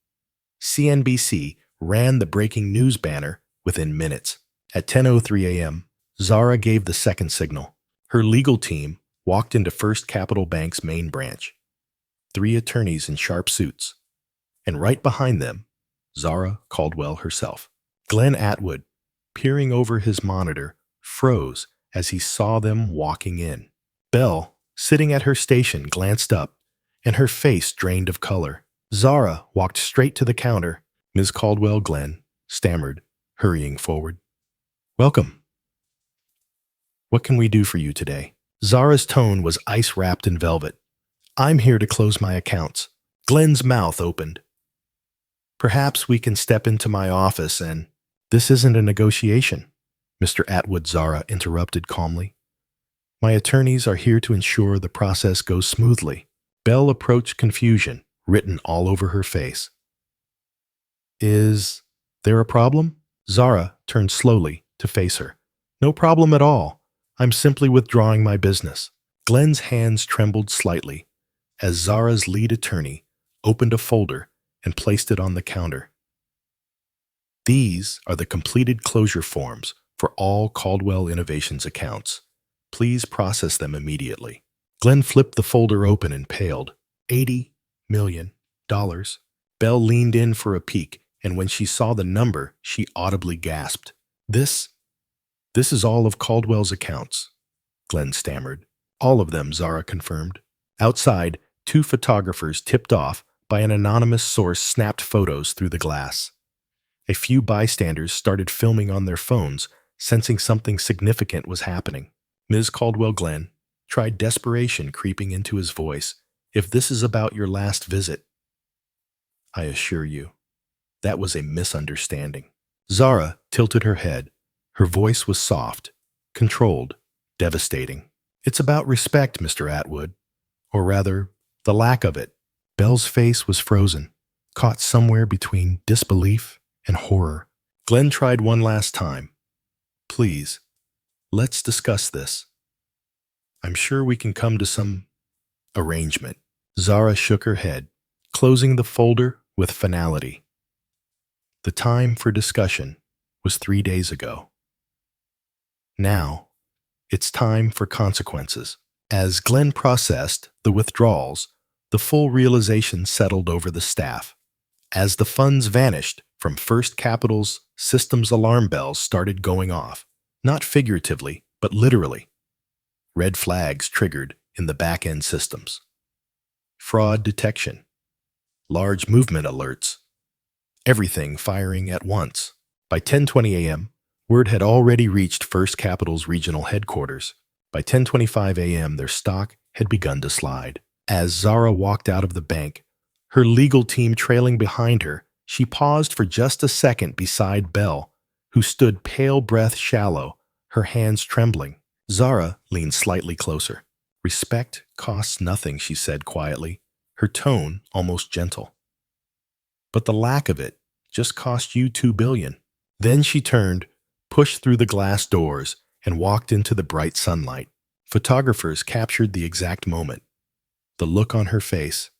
CNBC ran the breaking news banner within minutes. At 10:03 a.m., Zara gave the second signal. Her legal team walked into First Capital Bank's main branch. 3 attorneys in sharp suits. And right behind them, Zara Caldwell herself. Glenn Atwood, peering over his monitor, froze as he saw them walking in. Belle, sitting at her station, glanced up, and her face drained of color. Zara walked straight to the counter. "Ms. Caldwell," Glenn stammered, hurrying forward. "Welcome. What can we do for you today?" Zara's tone was ice-wrapped in velvet. "I'm here to close my accounts." Glenn's mouth opened. "Perhaps we can step into my office and—" "This isn't a negotiation," Mr. Atwood, Zara interrupted calmly. "My attorneys are here to ensure the process goes smoothly." Belle approached, confusion written all over her face. "Is there a problem?" Zara turned slowly to face her. "No problem at all. I'm simply withdrawing my business." Glenn's hands trembled slightly as Zara's lead attorney opened a folder and placed it on the counter. "These are the completed closure forms for all Caldwell Innovations accounts. Please process them immediately." Glenn flipped the folder open and paled. $80 million. Belle leaned in for a peek, and when she saw the number, she audibly gasped. This is all of Caldwell's accounts," Glenn stammered. "All of them," Zara confirmed. Outside, 2 photographers tipped off by an anonymous source snapped photos through the glass. A few bystanders started filming on their phones, sensing something significant was happening. "Ms. Caldwell," Glenn tried, desperation creeping into his voice, "if this is about your last visit, I assure you, that was a misunderstanding." Zara tilted her head. Her voice was soft, controlled, devastating. "It's about respect, Mr. Atwood. Or rather, the lack of it." Belle's face was frozen, caught somewhere between disbelief and horror. Glenn tried one last time. "Please, let's discuss this. I'm sure we can come to some arrangement." Zara shook her head, closing the folder with finality. The time for discussion was 3 days ago. Now, it's time for consequences. As Glenn processed the withdrawals, the full realization settled over the staff. As the funds vanished from First Capital's systems, alarm bells started going off, not figuratively, but literally. Red flags triggered in the back-end systems. Fraud detection. Large movement alerts. Everything firing at once. By 10:20 a.m., word had already reached First Capital's regional headquarters. By 10:25 a.m., their stock had begun to slide. As Zara walked out of the bank, her legal team trailing behind her, she paused for just a second beside Belle, who stood pale breath shallow, her hands trembling. Zara leaned slightly closer. "Respect costs nothing," she said quietly, her tone almost gentle. "But the lack of it just cost you $2 billion. Then she turned, pushed through the glass doors, and walked into the bright sunlight. Photographers captured the exact moment. The look on her face,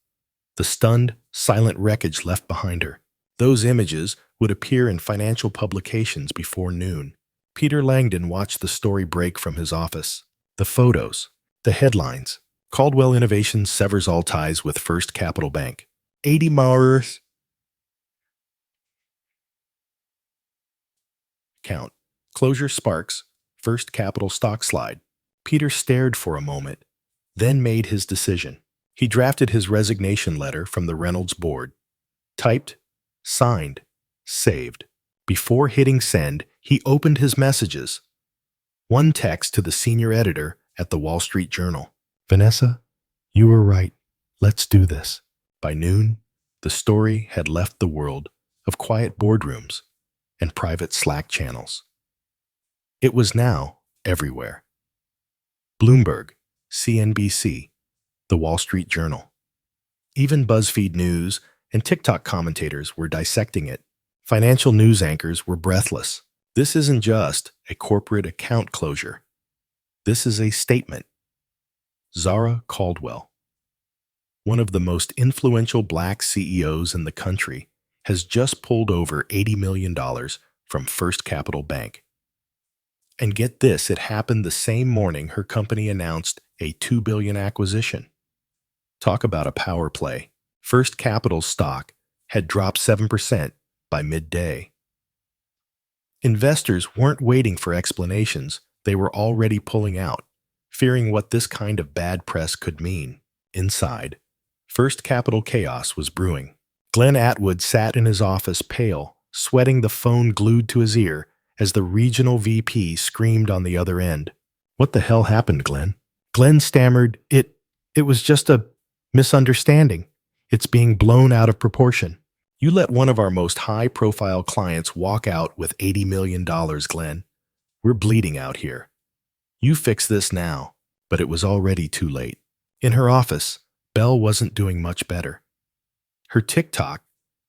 the stunned, silent wreckage left behind her. Those images would appear in financial publications before noon. Peter Langdon watched the story break from his office. The photos, the headlines. Caldwell Innovations severs all ties with First Capital Bank. 80 Mars. Count. Closure sparks. First Capital stock slide. Peter stared for a moment, then made his decision. He drafted his resignation letter from the Reynolds board. Typed, signed, saved. Before hitting send, he opened his messages. One text to the senior editor at the Wall Street Journal. Vanessa, you were right. Let's do this. By noon, the story had left the world of quiet boardrooms and private Slack channels. It was now everywhere. Bloomberg, CNBC, the Wall Street Journal. Even BuzzFeed News and TikTok commentators were dissecting it. Financial news anchors were breathless. This isn't just a corporate account closure. This is a statement. Zara Caldwell, one of the most influential black CEOs in the country, has just pulled over $80 million from First Capital Bank. And get this, it happened the same morning her company announced a $2 billion acquisition. Talk about a power play. First Capital's stock had dropped 7% by midday. Investors weren't waiting for explanations. They were already pulling out, fearing what this kind of bad press could mean. Inside, First Capital chaos was brewing. Glenn Atwood sat in his office pale, sweating, the phone glued to his ear as the regional VP screamed on the other end. What the hell happened, Glenn? Glenn stammered, It was just a misunderstanding. It's being blown out of proportion. You let one of our most high-profile clients walk out with $80 million, Glenn. We're bleeding out here. You fix this now. But it was already too late. In her office, Belle wasn't doing much better. Her TikTok,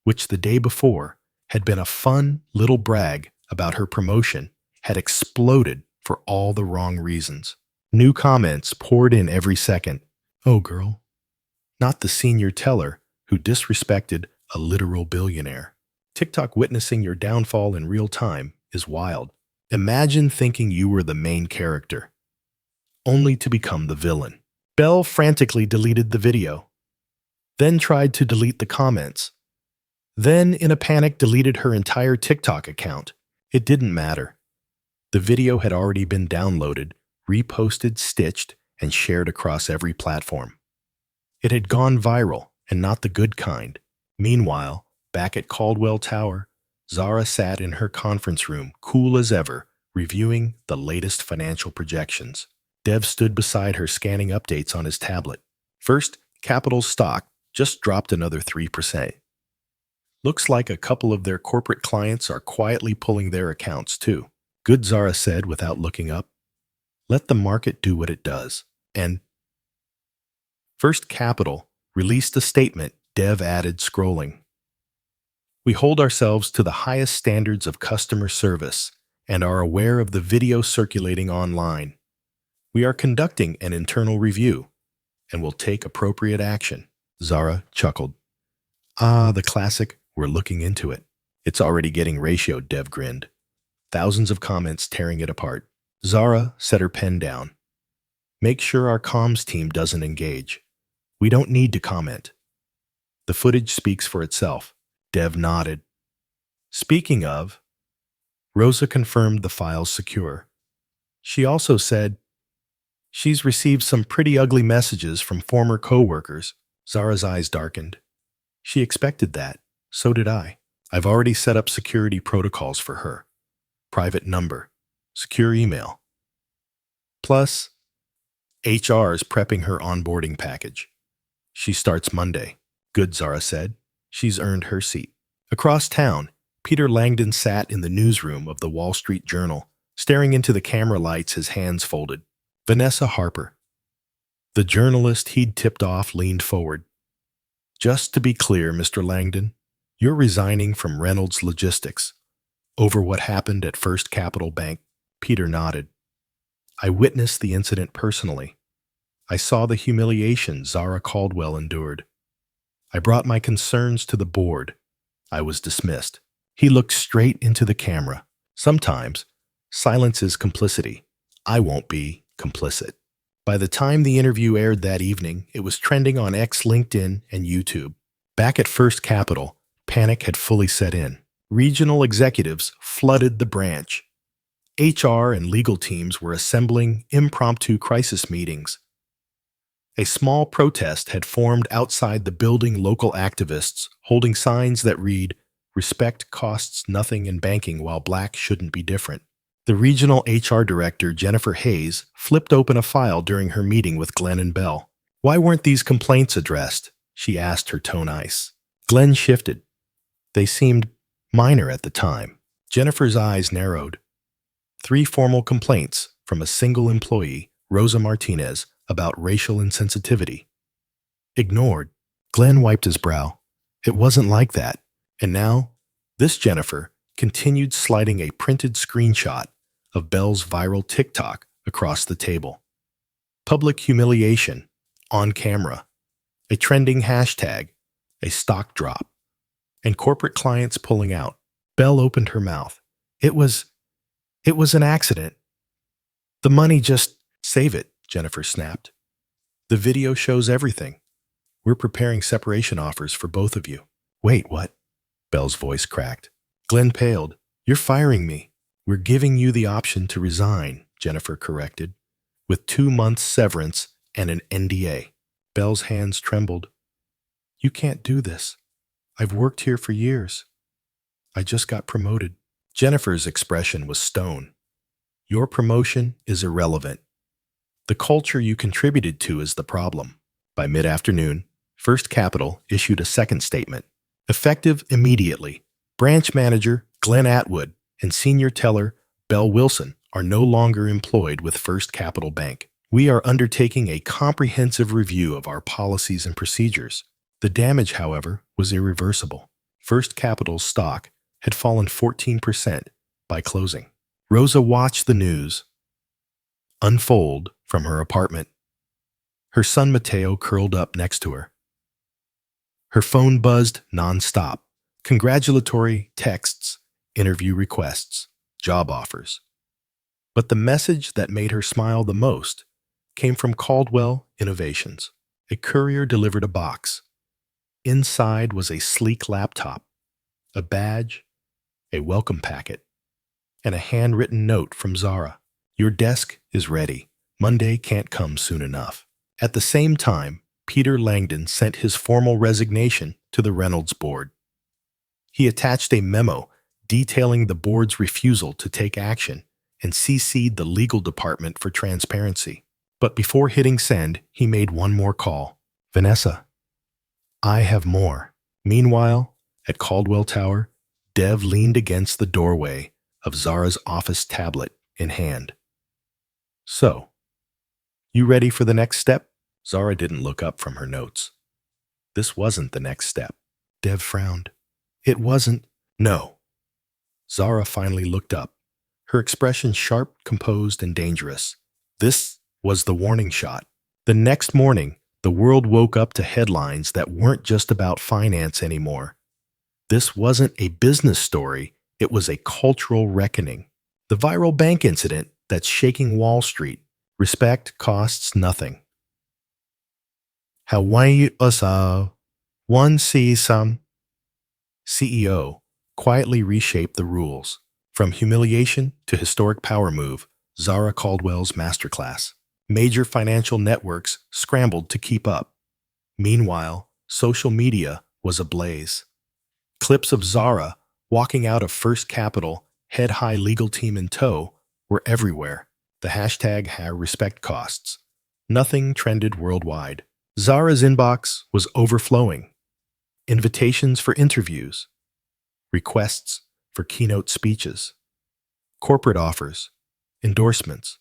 which the day before had been a fun little brag about her promotion, had exploded for all the wrong reasons. New comments poured in every second. Oh, girl. Not the senior teller who disrespected a literal billionaire. TikTok witnessing your downfall in real time is wild. Imagine thinking you were the main character, only to become the villain. Belle frantically deleted the video, then tried to delete the comments, then in a panic deleted her entire TikTok account. It didn't matter. The video had already been downloaded, reposted, stitched, and shared across every platform. It had gone viral, and not the good kind. Meanwhile, back at Caldwell Tower, Zara sat in her conference room, cool as ever, reviewing the latest financial projections. Dev stood beside her, scanning updates on his tablet. First Capital's stock just dropped another 3%. Looks like a couple of their corporate clients are quietly pulling their accounts too. Good, Zara said without looking up. Let the market do what it does. And First Capital released a statement. Dev added, scrolling. We hold ourselves to the highest standards of customer service and are aware of the video circulating online. We are conducting an internal review and will take appropriate action. Zara chuckled. Ah, the classic, we're looking into it. It's already getting ratioed, Dev grinned. Thousands of comments tearing it apart. Zara set her pen down. Make sure our comms team doesn't engage. We don't need to comment. The footage speaks for itself. Dev nodded. Speaking of, Rosa confirmed the file's secure. She also said, she's received some pretty ugly messages from former co-workers. Zara's eyes darkened. She expected that. So did I. I've already set up security protocols for her. Private number. Secure email. Plus, HR's prepping her onboarding package. She starts Monday. Good, Zara said. She's earned her seat. Across town, Peter Langdon sat in the newsroom of the Wall Street Journal, staring into the camera lights, his hands folded. Vanessa Harper. The journalist he'd tipped off leaned forward. Just to be clear, Mr. Langdon, you're resigning from Reynolds Logistics over what happened at First Capital Bank. Peter nodded. I witnessed the incident personally. I saw the humiliation Zara Caldwell endured. I brought my concerns to the board. I was dismissed. He looked straight into the camera. Sometimes, silence is complicity. I won't be complicit. By the time the interview aired that evening, it was trending on X, LinkedIn, and YouTube. Back at First Capital, panic had fully set in. Regional executives flooded the branch. HR and legal teams were assembling impromptu crisis meetings. A small protest had formed outside the building, local activists holding signs that read, "Respect costs nothing in banking while black shouldn't be different." The regional HR director, Jennifer Hayes, flipped open a file during her meeting with Glenn and Bell. "Why weren't these complaints addressed?" she asked, her tone ice. Glenn shifted. They seemed minor at the time. Jennifer's eyes narrowed. 3 formal complaints from a single employee, Rosa Martinez, about racial insensitivity. Ignored. Glenn wiped his brow. It wasn't like that. And now, this Jennifer continued sliding a printed screenshot of Bell's viral TikTok across the table. Public humiliation, on camera, a trending hashtag, a stock drop, and corporate clients pulling out. Bell opened her mouth. It was an accident. The money just... Save it, Jennifer snapped. The video shows everything. We're preparing separation offers for both of you. Wait, what? Bell's voice cracked. Glenn paled. You're firing me. We're giving you the option to resign, Jennifer corrected, with 2 months severance and an NDA. Bell's hands trembled. You can't do this. I've worked here for years. I just got promoted. Jennifer's expression was stone. Your promotion is irrelevant. The culture you contributed to is the problem. By mid-afternoon, First Capital issued a second statement. Effective immediately, branch manager Glenn Atwood and senior teller Bell Wilson are no longer employed with First Capital Bank. We are undertaking a comprehensive review of our policies and procedures. The damage, however, was irreversible. First Capital's stock had fallen 14% by closing. Rosa watched the news unfold from her apartment. Her son Mateo curled up next to her. Her phone buzzed nonstop. Congratulatory texts, interview requests, job offers. But the message that made her smile the most came from Caldwell Innovations. A courier delivered a box. Inside was a sleek laptop, a badge, a welcome packet, and a handwritten note from Zara. Your desk is ready. Monday can't come soon enough. At the same time, Peter Langdon sent his formal resignation to the Reynolds board. He attached a memo detailing the board's refusal to take action and CC'd the legal department for transparency. But before hitting send, he made one more call. Vanessa, I have more. Meanwhile, at Caldwell Tower, Dev leaned against the doorway of Zara's office, tablet in hand. So, you ready for the next step? Zara didn't look up from her notes. This wasn't the next step. Dev frowned. It wasn't. No. Zara finally looked up, her expression sharp, composed, and dangerous. This was the warning shot. The next morning, the world woke up to headlines that weren't just about finance anymore. This wasn't a business story, it was a cultural reckoning. The viral bank incident that's shaking Wall Street. Respect costs nothing. How one sees some CEO quietly reshaped the rules. From humiliation to historic power move, Zara Caldwell's masterclass. Major financial networks scrambled to keep up. Meanwhile, social media was ablaze. Clips of Zara walking out of First Capital, head-high legal team in tow, were everywhere. The hashtag #RespectCosts. Nothing trended worldwide. Zara's inbox was overflowing. Invitations for interviews, requests for keynote speeches, corporate offers, endorsements,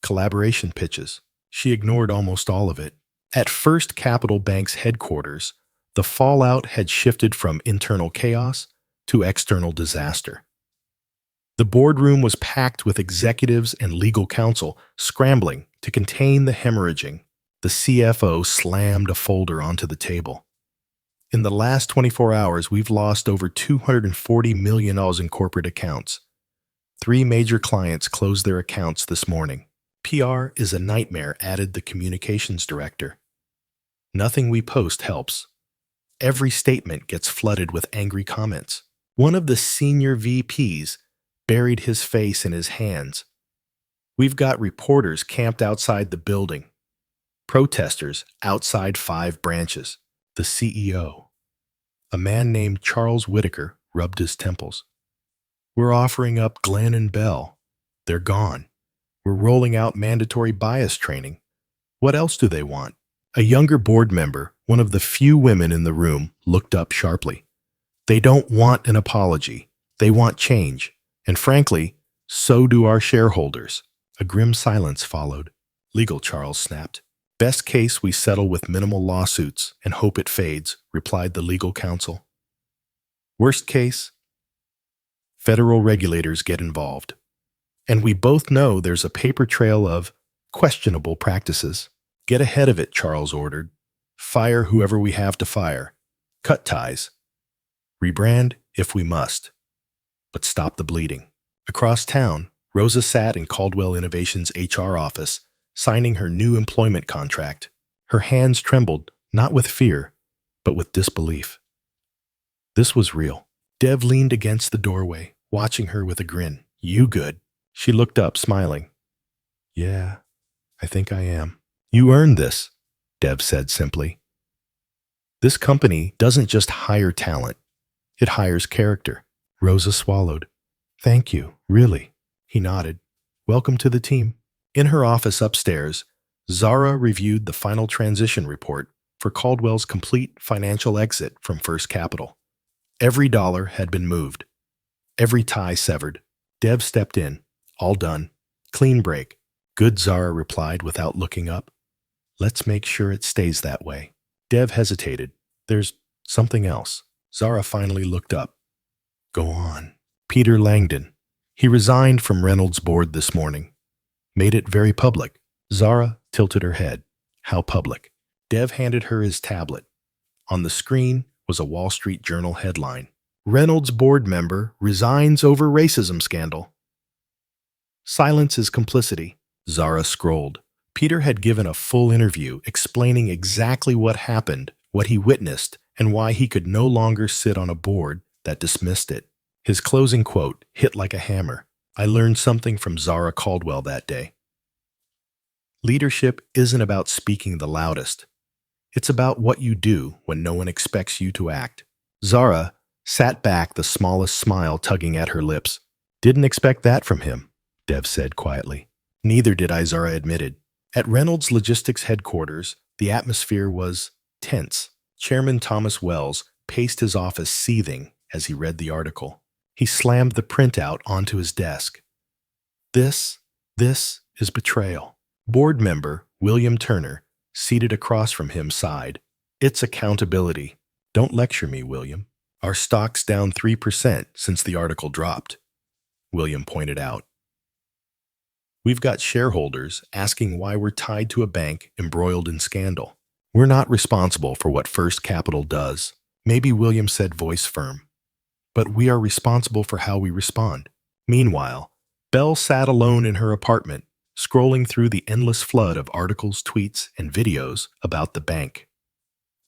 collaboration pitches. She ignored almost all of it. At First Capital Bank's headquarters, the fallout had shifted from internal chaos to external disaster. The boardroom was packed with executives and legal counsel scrambling to contain the hemorrhaging. The CFO slammed a folder onto the table. In the last 24 hours, we've lost over $240 million in corporate accounts. 3 major clients closed their accounts this morning. PR is a nightmare, added the communications director. Nothing we post helps. Every statement gets flooded with angry comments. One of the senior VPs buried his face in his hands. We've got reporters camped outside the building, protesters outside 5 branches. The CEO, a man named Charles Whitaker, rubbed his temples. We're offering up Glenn and Bell. They're gone. We're rolling out mandatory bias training. What else do they want? A younger board member, one of the few women in the room, looked up sharply. They don't want an apology. They want change. And frankly, so do our shareholders. A grim silence followed. Legal, Charles snapped. Best case, we settle with minimal lawsuits and hope it fades, replied the legal counsel. Worst case, federal regulators get involved. And we both know there's a paper trail of questionable practices. Get ahead of it, Charles ordered. Fire whoever we have to fire. Cut ties. Rebrand if we must. But stop the bleeding. Across town, Rosa sat in Caldwell Innovations' HR office, signing her new employment contract. Her hands trembled, not with fear, but with disbelief. This was real. Dev leaned against the doorway, watching her with a grin. You good? She looked up, smiling. Yeah, I think I am. You earned this, Dev said simply. This company doesn't just hire talent. It hires character. Rosa swallowed. Thank you, really. He nodded. Welcome to the team. In her office upstairs, Zara reviewed the final transition report for Caldwell's complete financial exit from First Capital. Every dollar had been moved. Every tie severed. Dev stepped in. All done. Clean break. Good, Zara replied without looking up. Let's make sure it stays that way. Dev hesitated. There's something else. Zara finally looked up. Go on. Peter Langdon. He resigned from Reynolds' board this morning. Made it very public. Zara tilted her head. How public? Dev handed her his tablet. On the screen was a Wall Street Journal headline. Reynolds board member resigns over racism scandal. Silence is complicity. Zara scrolled. Peter had given a full interview explaining exactly what happened, what he witnessed, and why he could no longer sit on a board that dismissed it. His closing quote hit like a hammer. I learned something from Zara Caldwell that day. Leadership isn't about speaking the loudest. It's about what you do when no one expects you to act. Zara sat back, the smallest smile tugging at her lips. Didn't expect that from him, Dev said quietly. Neither did I, Zara admitted. At Reynolds Logistics headquarters, the atmosphere was tense. Chairman Thomas Wells paced his office seething as he read the article. He slammed the printout onto his desk. This is betrayal. Board member William Turner, seated across from him, sighed. It's accountability. Don't lecture me, William. Our stock's down 3% since the article dropped, William pointed out. We've got shareholders asking why we're tied to a bank embroiled in scandal. We're not responsible for what First Capital does. Maybe William said, voice firm. But we are responsible for how we respond. Meanwhile, Belle sat alone in her apartment, scrolling through the endless flood of articles, tweets, and videos about the bank.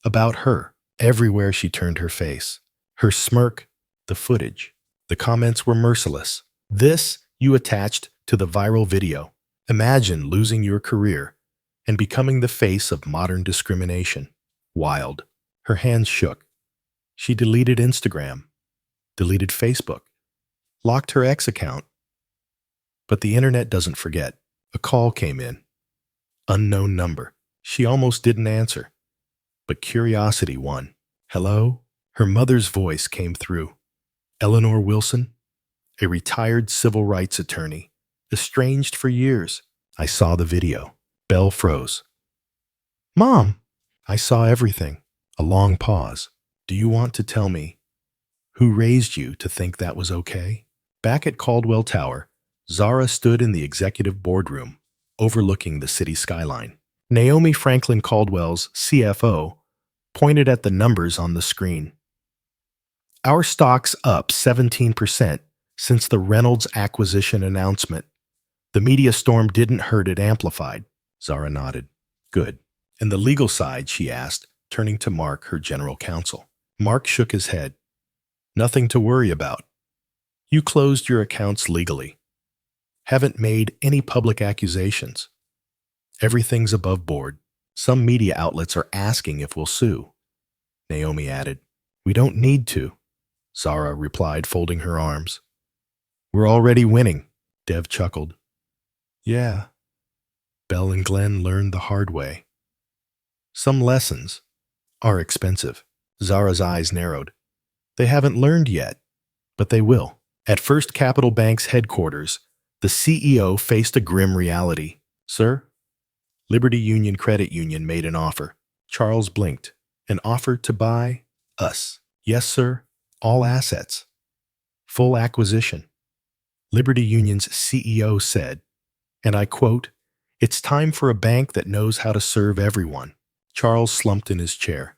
About her. Everywhere she turned her face. Her smirk, the footage. The comments were merciless. This you attached to the viral video. Imagine losing your career and becoming the face of modern discrimination. Wild. Her hands shook. She deleted Instagram, deleted Facebook, locked her ex account. But the internet doesn't forget. A call came in. Unknown number. She almost didn't answer. But curiosity won. Hello? Her mother's voice came through. Eleanor Wilson, a retired civil rights attorney, estranged for years. I saw the video. Belle froze. Mom! I saw everything. A long pause. Do you want to tell me who raised you to think that was okay? Back at Caldwell Tower, Zara stood in the executive boardroom, overlooking the city skyline. Naomi Franklin Caldwell's CFO pointed at the numbers on the screen. Our stock's up 17% since the Reynolds acquisition announcement. The media storm didn't hurt, it amplified. Zara nodded. Good. And the legal side, she asked, turning to Mark, her general counsel. Mark shook his head. Nothing to worry about. You closed your accounts legally. Haven't made any public accusations. Everything's above board. Some media outlets are asking if we'll sue. Naomi added. We don't need to, Zara replied, folding her arms. We're already winning, Dev chuckled. Yeah. Belle and Glenn learned the hard way. Some lessons are expensive. Zara's eyes narrowed. They haven't learned yet, but they will. At First Capital Bank's headquarters, the CEO faced a grim reality. Sir? Liberty Union Credit Union made an offer. Charles blinked. An offer to buy us. Yes, sir. All assets. Full acquisition. Liberty Union's CEO said, and I quote, "It's time for a bank that knows how to serve everyone." Charles slumped in his chair.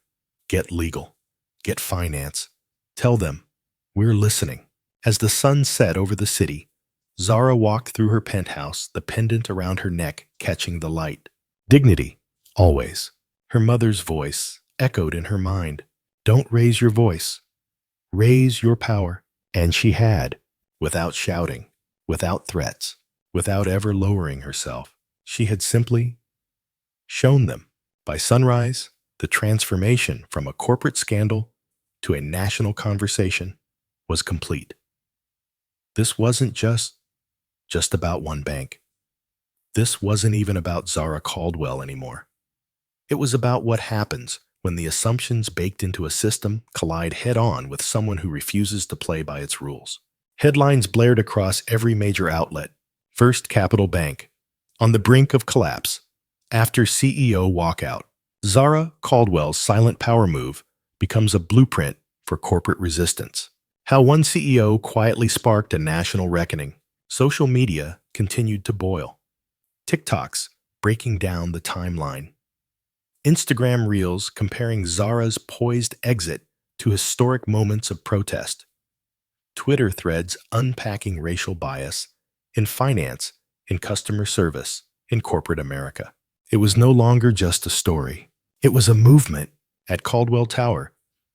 Get legal. Get finance. Tell them, we're listening. As the sun set over the city, Zara walked through her penthouse, the pendant around her neck catching the light. Dignity, always. Her mother's voice echoed in her mind. Don't raise your voice. Raise your power. And she had, without shouting, without threats, without ever lowering herself. She had simply shown them. By sunrise, the transformation from a corporate scandal to a national conversation was complete. This wasn't just about one bank. This wasn't even about Zara Caldwell anymore. It was about what happens when the assumptions baked into a system collide head-on with someone who refuses to play by its rules. Headlines blared across every major outlet. First Capital Bank, on the brink of collapse, after CEO walkout. Zara Caldwell's silent power move becomes a blueprint for corporate resistance. How one CEO quietly sparked a national reckoning. Social media continued to boil. TikToks breaking down the timeline. Instagram Reels comparing Zara's poised exit to historic moments of protest. Twitter threads unpacking racial bias in finance, in customer service, in corporate America. It was no longer just a story. It was a movement. At Caldwell Tower,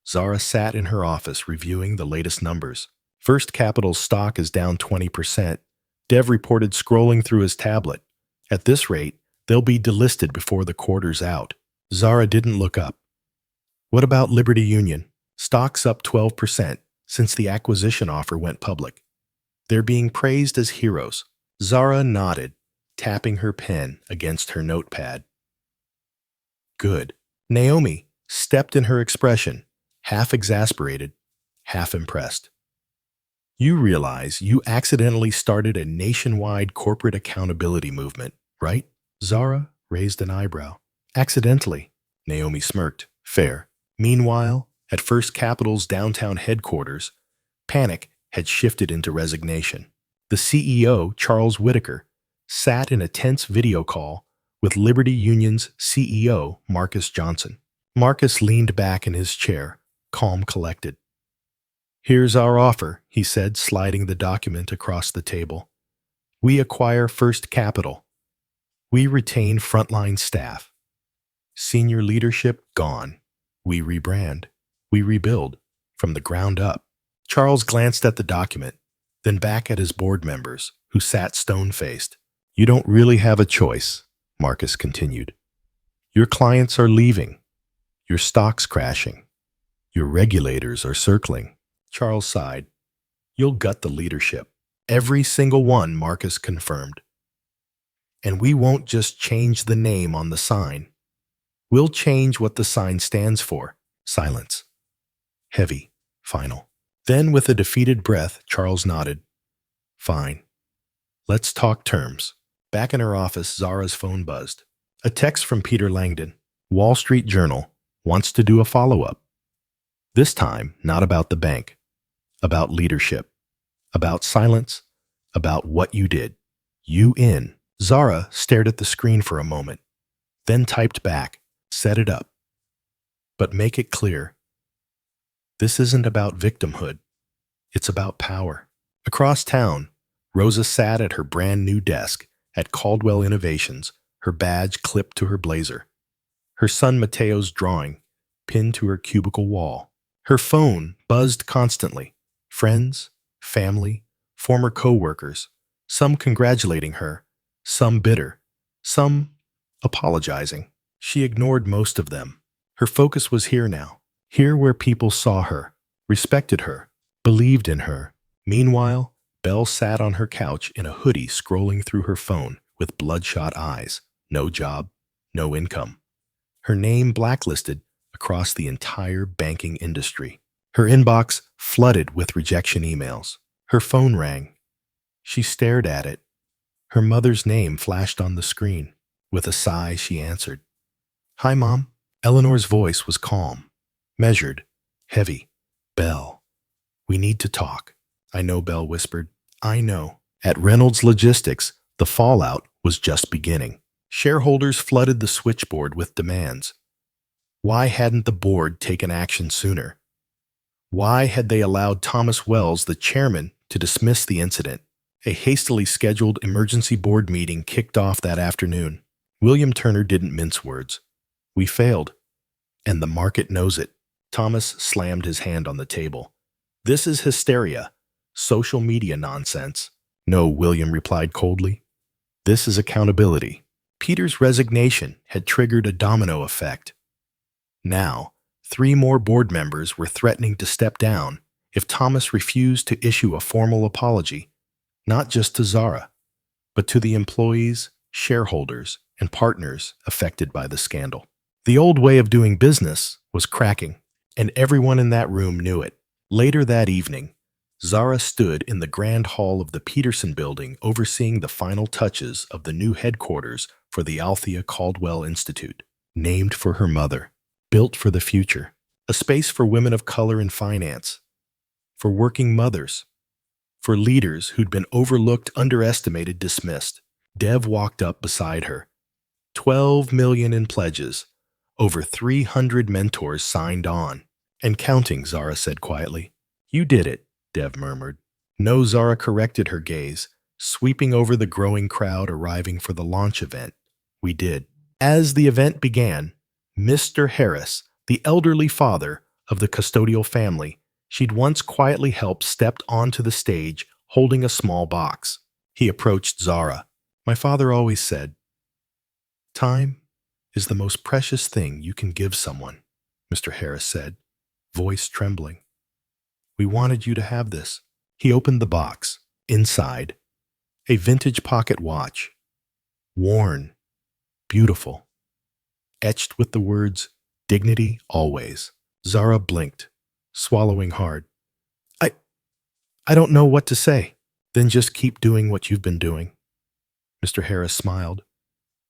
Zara sat in her office reviewing the latest numbers. First Capital's stock is down 20%. Dev reported scrolling through his tablet. At this rate, they'll be delisted before the quarter's out. Zara didn't look up. What about Liberty Union? Stock's up 12% since the acquisition offer went public. They're being praised as heroes. Zara nodded, tapping her pen against her notepad. Good. Naomi stepped in her expression, half exasperated, half impressed. You realize you accidentally started a nationwide corporate accountability movement, right? Zara raised an eyebrow. Accidentally, Naomi smirked. Fair. Meanwhile, at First Capital's downtown headquarters, panic had shifted into resignation. The CEO, Charles Whitaker, sat in a tense video call with Liberty Union's CEO, Marcus Johnson. Marcus leaned back in his chair, calm, collected. Here's our offer, he said, sliding the document across the table. We acquire First Capital. We retain frontline staff. Senior leadership gone. We rebrand. We rebuild from the ground up. Charles glanced at the document, then back at his board members, who sat stone-faced. You don't really have a choice, Marcus continued. Your clients are leaving. Your stock's crashing. Your regulators are circling. Charles sighed. You'll gut the leadership. Every single one, Marcus confirmed. And we won't just change the name on the sign. We'll change what the sign stands for. Silence. Heavy. Final. Then, with a defeated breath, Charles nodded. Fine. Let's talk terms. Back in her office, Zara's phone buzzed. A text from Peter Langdon, Wall Street Journal, wants to do a follow-up. This time, not about the bank. About leadership. About silence. About what you did. You in. Zara stared at the screen for a moment, then typed back, set it up. But make it clear. This isn't about victimhood. It's about power. Across town, Rosa sat at her brand new desk at Caldwell Innovations, her badge clipped to her blazer. Her son Mateo's drawing pinned to her cubicle wall. Her phone buzzed constantly. Friends, family, former co-workers, some congratulating her, some bitter, some apologizing. She ignored most of them. Her focus was here now, here where people saw her, respected her, believed in her. Meanwhile, Belle sat on her couch in a hoodie scrolling through her phone with bloodshot eyes. No job, no income. Her name blacklisted across the entire banking industry. Her inbox flooded with rejection emails. Her phone rang. She stared at it. Her mother's name flashed on the screen. With a sigh, she answered. "Hi, Mom." Eleanor's voice was calm, measured, heavy. "Belle, we need to talk." "I know," Belle whispered. "I know." At Reynolds Logistics, the fallout was just beginning. Shareholders flooded the switchboard with demands. Why hadn't the board taken action sooner? Why had they allowed Thomas Wells, the chairman, to dismiss the incident? A hastily scheduled emergency board meeting kicked off that afternoon. William Turner didn't mince words. "We failed, and the market knows it." Thomas slammed his hand on the table. "This is hysteria, social media nonsense." "No," William replied coldly. "This is accountability." Peter's resignation had triggered a domino effect. Now, 3 more board members were threatening to step down if Thomas refused to issue a formal apology, not just to Zara, but to the employees, shareholders, and partners affected by the scandal. The old way of doing business was cracking, and everyone in that room knew it. Later that evening, Zara stood in the grand hall of the Peterson building overseeing the final touches of the new headquarters for the Althea Caldwell Institute, named for her mother, built for the future, a space for women of color in finance, for working mothers, for leaders who'd been overlooked, underestimated, dismissed. Dev walked up beside her. 12 million in pledges. Over 300 mentors signed on. "And counting," Zara said quietly. "You did it," Dev murmured. No, Zara corrected her gaze, sweeping over the growing crowd arriving for the launch event. "We did." As the event began, Mr. Harris, the elderly father of the custodial family she'd once quietly helped, stepped onto the stage holding a small box. He approached Zara. "My father always said, time is the most precious thing you can give someone," Mr. Harris said, voice trembling. "We wanted you to have this." He opened the box. Inside, a vintage pocket watch. Worn, beautiful, etched with the words, "Dignity always." Zara blinked, swallowing hard. I don't know what to say." "Then just keep doing what you've been doing." Mr. Harris smiled,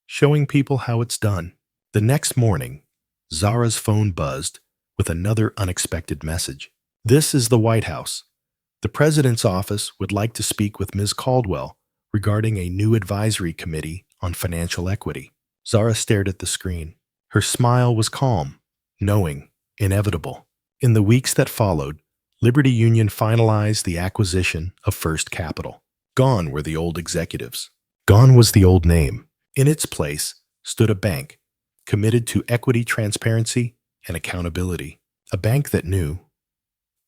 showing people how it's done. The next morning, Zara's phone buzzed with another unexpected message. "This is the White House. The President's office would like to speak with Ms. Caldwell regarding a new advisory committee on financial equity." Zara stared at the screen. Her smile was calm, knowing, inevitable. In the weeks that followed, Liberty Union finalized the acquisition of First Capital. Gone were the old executives. Gone was the old name. In its place stood a bank committed to equity, transparency, and accountability. A bank that knew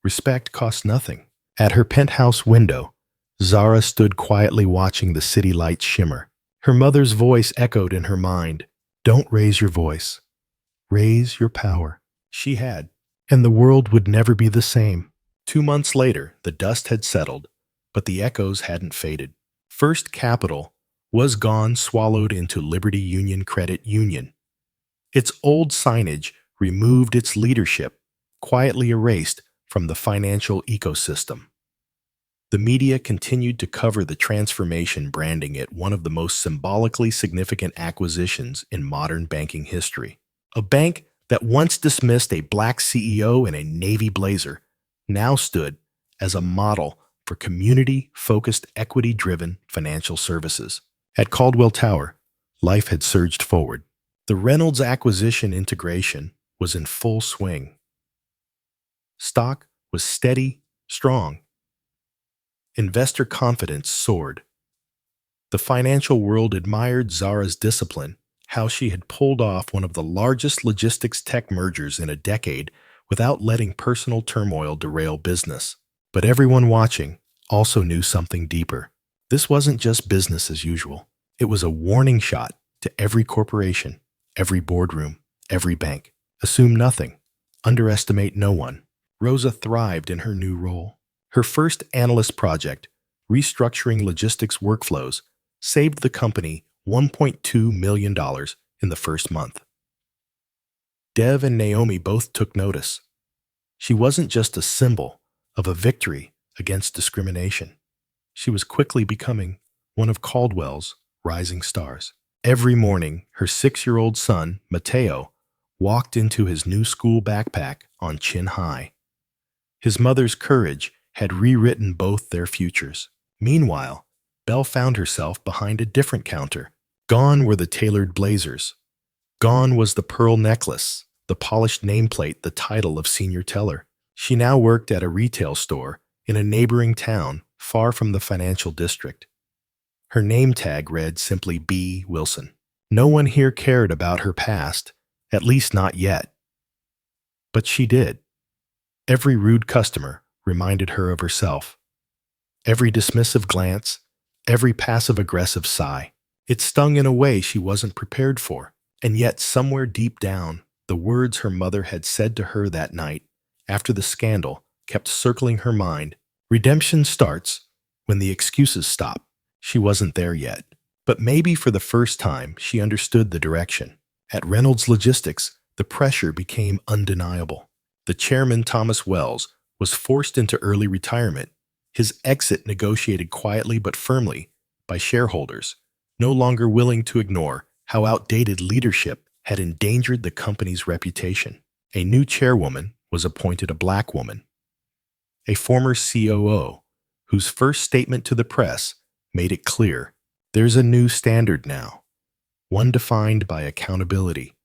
respect cost nothing. At her penthouse window, Zara stood quietly watching the city lights shimmer. Her mother's voice echoed in her mind. "Don't raise your voice. Raise your power." She had, and the world would never be the same. 2 months later, the dust had settled, but the echoes hadn't faded. First Capital was gone, swallowed into Liberty Union Credit Union. Its old signage removed, its leadership quietly erased from the financial ecosystem. The media continued to cover the transformation, branding it one of the most symbolically significant acquisitions in modern banking history. A bank that once dismissed a black CEO in a navy blazer now stood as a model for community-focused, equity-driven financial services. At Caldwell Tower, life had surged forward. The Reynolds acquisition integration was in full swing. Stock was steady, strong. Investor confidence soared. The financial world admired Zara's discipline, how she had pulled off one of the largest logistics tech mergers in a decade without letting personal turmoil derail business. But everyone watching also knew something deeper. This wasn't just business as usual. It was a warning shot to every corporation, every boardroom, every bank. Assume nothing. Underestimate no one. Rosa thrived in her new role. Her first analyst project, restructuring logistics workflows, saved the company $1.2 million in the first month. Dev and Naomi both took notice. She wasn't just a symbol of a victory against discrimination. She was quickly becoming one of Caldwell's rising stars. Every morning, her 6-year-old son, Mateo, walked into his new school backpack on chin high. His mother's courage had rewritten both their futures. Meanwhile, Belle found herself behind a different counter. Gone were the tailored blazers. Gone was the pearl necklace, the polished nameplate, the title of senior teller. She now worked at a retail store in a neighboring town far from the financial district. Her name tag read simply B. Wilson. No one here cared about her past, at least not yet. But she did. Every rude customer reminded her of herself. Every dismissive glance, every passive-aggressive sigh. It stung in a way she wasn't prepared for. And yet, somewhere deep down, the words her mother had said to her that night, after the scandal, kept circling her mind. Redemption starts when the excuses stop. She wasn't there yet. But maybe for the first time, she understood the direction. At Reynolds Logistics, the pressure became undeniable. The chairman, Thomas Wells, was forced into early retirement, his exit negotiated quietly but firmly by shareholders, no longer willing to ignore how outdated leadership had endangered the company's reputation. A new chairwoman was appointed, a black woman, a former COO, whose first statement to the press made it clear there's a new standard now, one defined by accountability,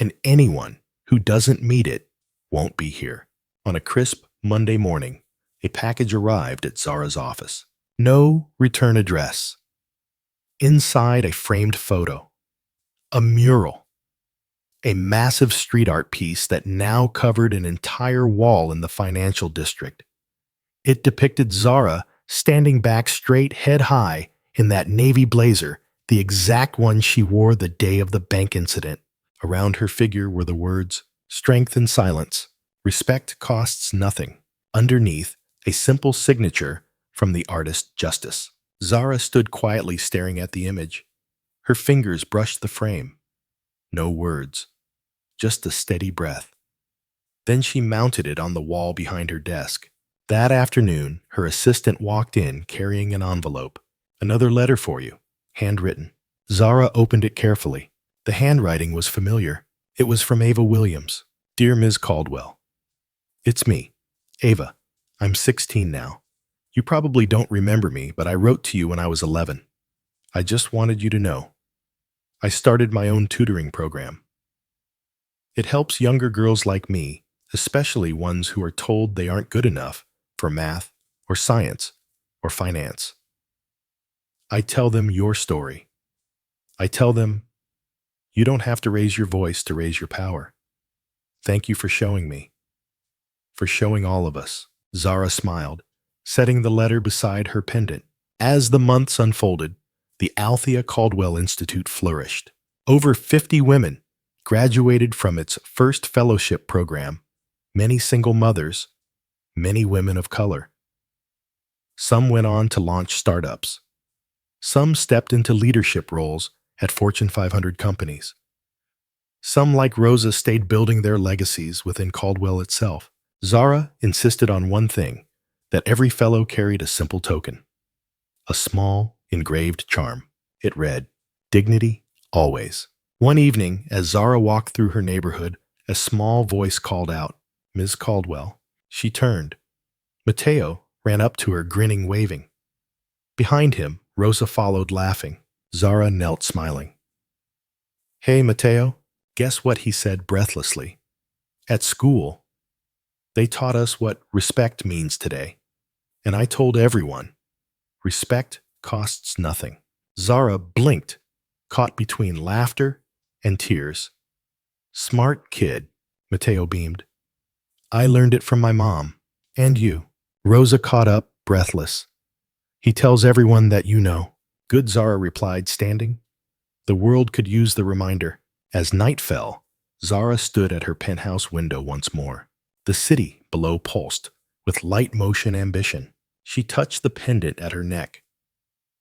and anyone who doesn't meet it won't be here. On a crisp Monday morning, a package arrived at Zara's office. No return address. Inside, a framed photo, a mural, a massive street art piece that now covered an entire wall in the financial district. It depicted Zara standing back straight, head high, in that navy blazer, the exact one she wore the day of the bank incident. Around her figure were the words, "Strength in silence. Respect costs nothing." Underneath, a simple signature from the artist Justice. Zara stood quietly staring at the image. Her fingers brushed the frame. No words, just a steady breath. Then she mounted it on the wall behind her desk. That afternoon, her assistant walked in carrying an envelope. "Another letter for you, handwritten." Zara opened it carefully. The handwriting was familiar. It was from Ava Williams. "Dear Ms. Caldwell, it's me, Ava. I'm 16 now. You probably don't remember me, but I wrote to you when I was 11. I just wanted you to know. I started my own tutoring program. It helps younger girls like me, especially ones who are told they aren't good enough for math or science or finance. I tell them your story. I tell them you don't have to raise your voice to raise your power. Thank you for showing me, for showing all of us." Zara smiled, setting the letter beside her pendant. As the months unfolded, the Althea Caldwell Institute flourished. Over 50 women graduated from its first fellowship program, many single mothers, many women of color. Some went on to launch startups. Some stepped into leadership roles at Fortune 500 companies. Some, like Rosa, stayed building their legacies within Caldwell itself. Zara insisted on one thing, that every fellow carried a simple token, a small, engraved charm. It read, "Dignity, always." One evening, as Zara walked through her neighborhood, a small voice called out, "Ms. Caldwell." She turned. Mateo ran up to her, grinning, waving. Behind him, Rosa followed, laughing. Zara knelt, smiling. "Hey, Mateo." Guess what he said breathlessly. "At school, they taught us what respect means today. And I told everyone, respect costs nothing." Zara blinked, caught between laughter and tears. "Smart kid," Mateo beamed. I learned it from my mom. And you. Rosa caught up, breathless. He tells everyone that you know. Good, Zara replied, standing. The world could use the reminder. As night fell, Zara stood at her penthouse window once more. The city below pulsed, with light motion ambition. She touched the pendant at her neck.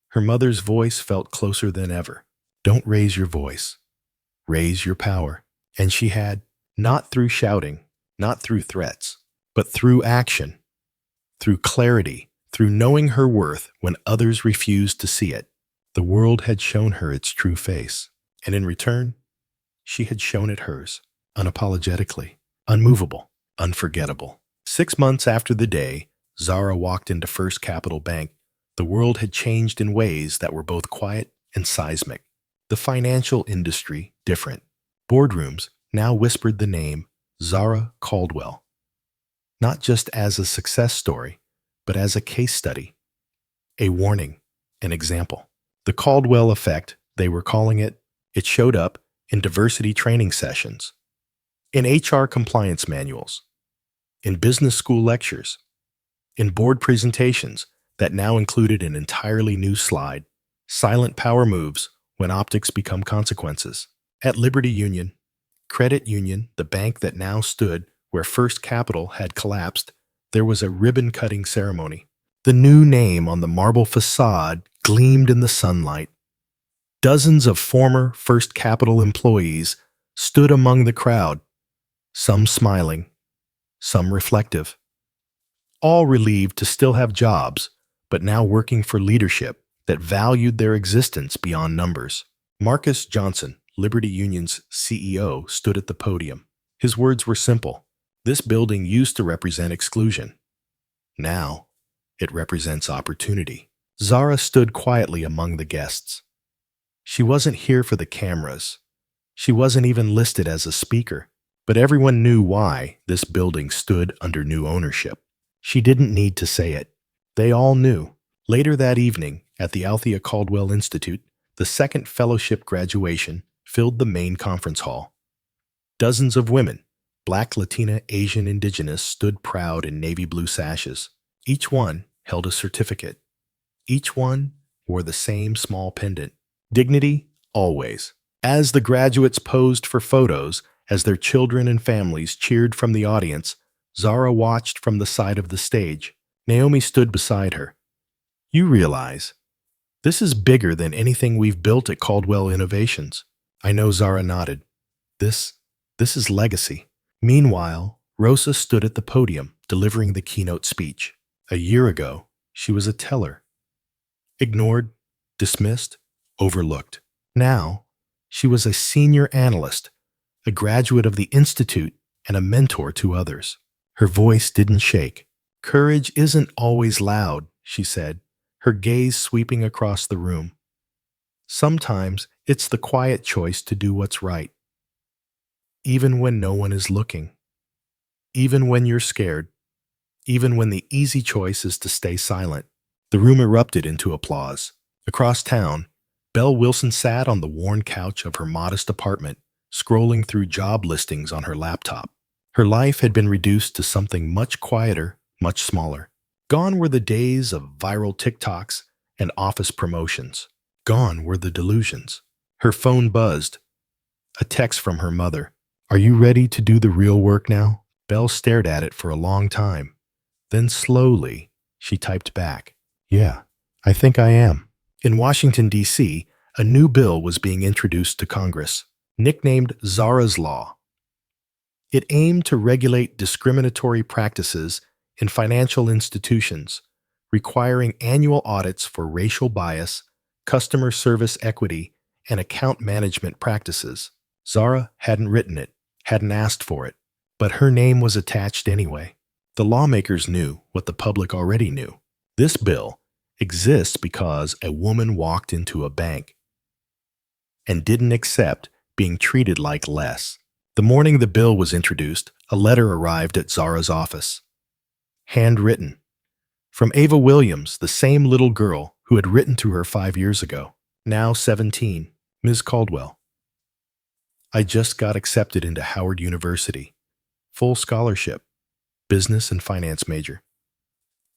Her mother's voice felt closer than ever. Don't raise your voice. Raise your power. And she had, not through shouting, not through threats, but through action, through clarity, through knowing her worth when others refused to see it. The world had shown her its true face, and in return, she had shown it hers, unapologetically, unmovable, unforgettable. 6 months after the day Zara walked into First Capital Bank, the world had changed in ways that were both quiet and seismic. The financial industry, different. Boardrooms now whispered the name Zara Caldwell, not just as a success story, but as a case study, a warning, an example. The Caldwell effect, they were calling it, it showed up in diversity training sessions, in HR compliance manuals, in business school lectures, in board presentations that now included an entirely new slide, silent power moves when optics become consequences. At Liberty Union, Credit Union, the bank that now stood where First Capital had collapsed, there was a ribbon-cutting ceremony. The new name on the marble facade gleamed in the sunlight. Dozens of former First Capital employees stood among the crowd, some smiling, some reflective, all relieved to still have jobs, but now working for leadership that valued their existence beyond numbers. Marcus Johnson, Liberty Union's CEO, stood at the podium. His words were simple. This building used to represent exclusion. Now, it represents opportunity. Zara stood quietly among the guests. She wasn't here for the cameras. She wasn't even listed as a speaker, but everyone knew why this building stood under new ownership. She didn't need to say it. They all knew. Later that evening, at the Althea Caldwell Institute, the second fellowship graduation filled the main conference hall. Dozens of women, Black, Latina, Asian, Indigenous, stood proud in navy blue sashes. Each one held a certificate. Each one wore the same small pendant. Dignity, always. As the graduates posed for photos, as their children and families cheered from the audience, Zara watched from the side of the stage. Naomi stood beside her. You realize, this is bigger than anything we've built at Caldwell Innovations. I know, Zara nodded. This is legacy. Meanwhile, Rosa stood at the podium, delivering the keynote speech. A year ago, she was a teller. Ignored, dismissed, overlooked. Now, she was a senior analyst, a graduate of the Institute, and a mentor to others. Her voice didn't shake. Courage isn't always loud, she said, her gaze sweeping across the room. Sometimes it's the quiet choice to do what's right, even when no one is looking, even when you're scared, even when the easy choice is to stay silent. The room erupted into applause. Across town, Belle Wilson sat on the worn couch of her modest apartment, scrolling through job listings on her laptop. Her life had been reduced to something much quieter, much smaller. Gone were the days of viral TikToks and office promotions. Gone were the delusions. Her phone buzzed. A text from her mother. Are you ready to do the real work now? Belle stared at it for a long time. Then slowly, she typed back. Yeah, I think I am. In Washington, D.C., a new bill was being introduced to Congress, nicknamed Zara's Law. It aimed to regulate discriminatory practices in financial institutions, requiring annual audits for racial bias, customer service equity, and account management practices. Zara hadn't written it, hadn't asked for it, but her name was attached anyway. The lawmakers knew what the public already knew. This bill exists because a woman walked into a bank and didn't accept being treated like less. The morning the bill was introduced, a letter arrived at Zara's office. Handwritten. From Ava Williams, the same little girl who had written to her 5 years ago. Now 17, Ms. Caldwell. I just got accepted into Howard University. Full scholarship. business and finance major.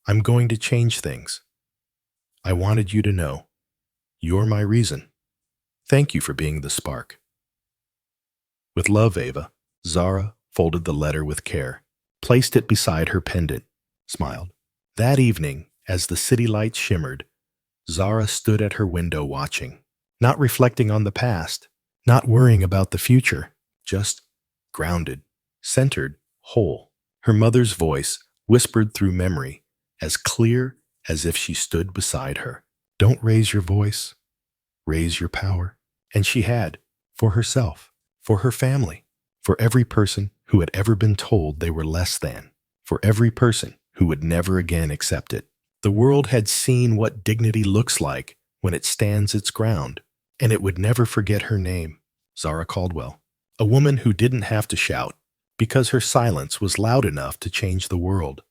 I'm going to change things. I wanted you to know. You're my reason. Thank you for being the spark. With love, Ava. Zara folded the letter with care, placed it beside her pendant, smiled. That evening, as the city lights shimmered, Zara stood at her window watching, not reflecting on the past, not worrying about the future, just grounded, centered, whole. Her mother's voice whispered through memory, as clear as if she stood beside her. Don't raise your voice, raise your power. And she had, for herself, for her family, for every person who had ever been told they were less than, for every person who would never again accept it. The world had seen what dignity looks like when it stands its ground, and it would never forget her name, Zara Caldwell, a woman who didn't have to shout because her silence was loud enough to change the world.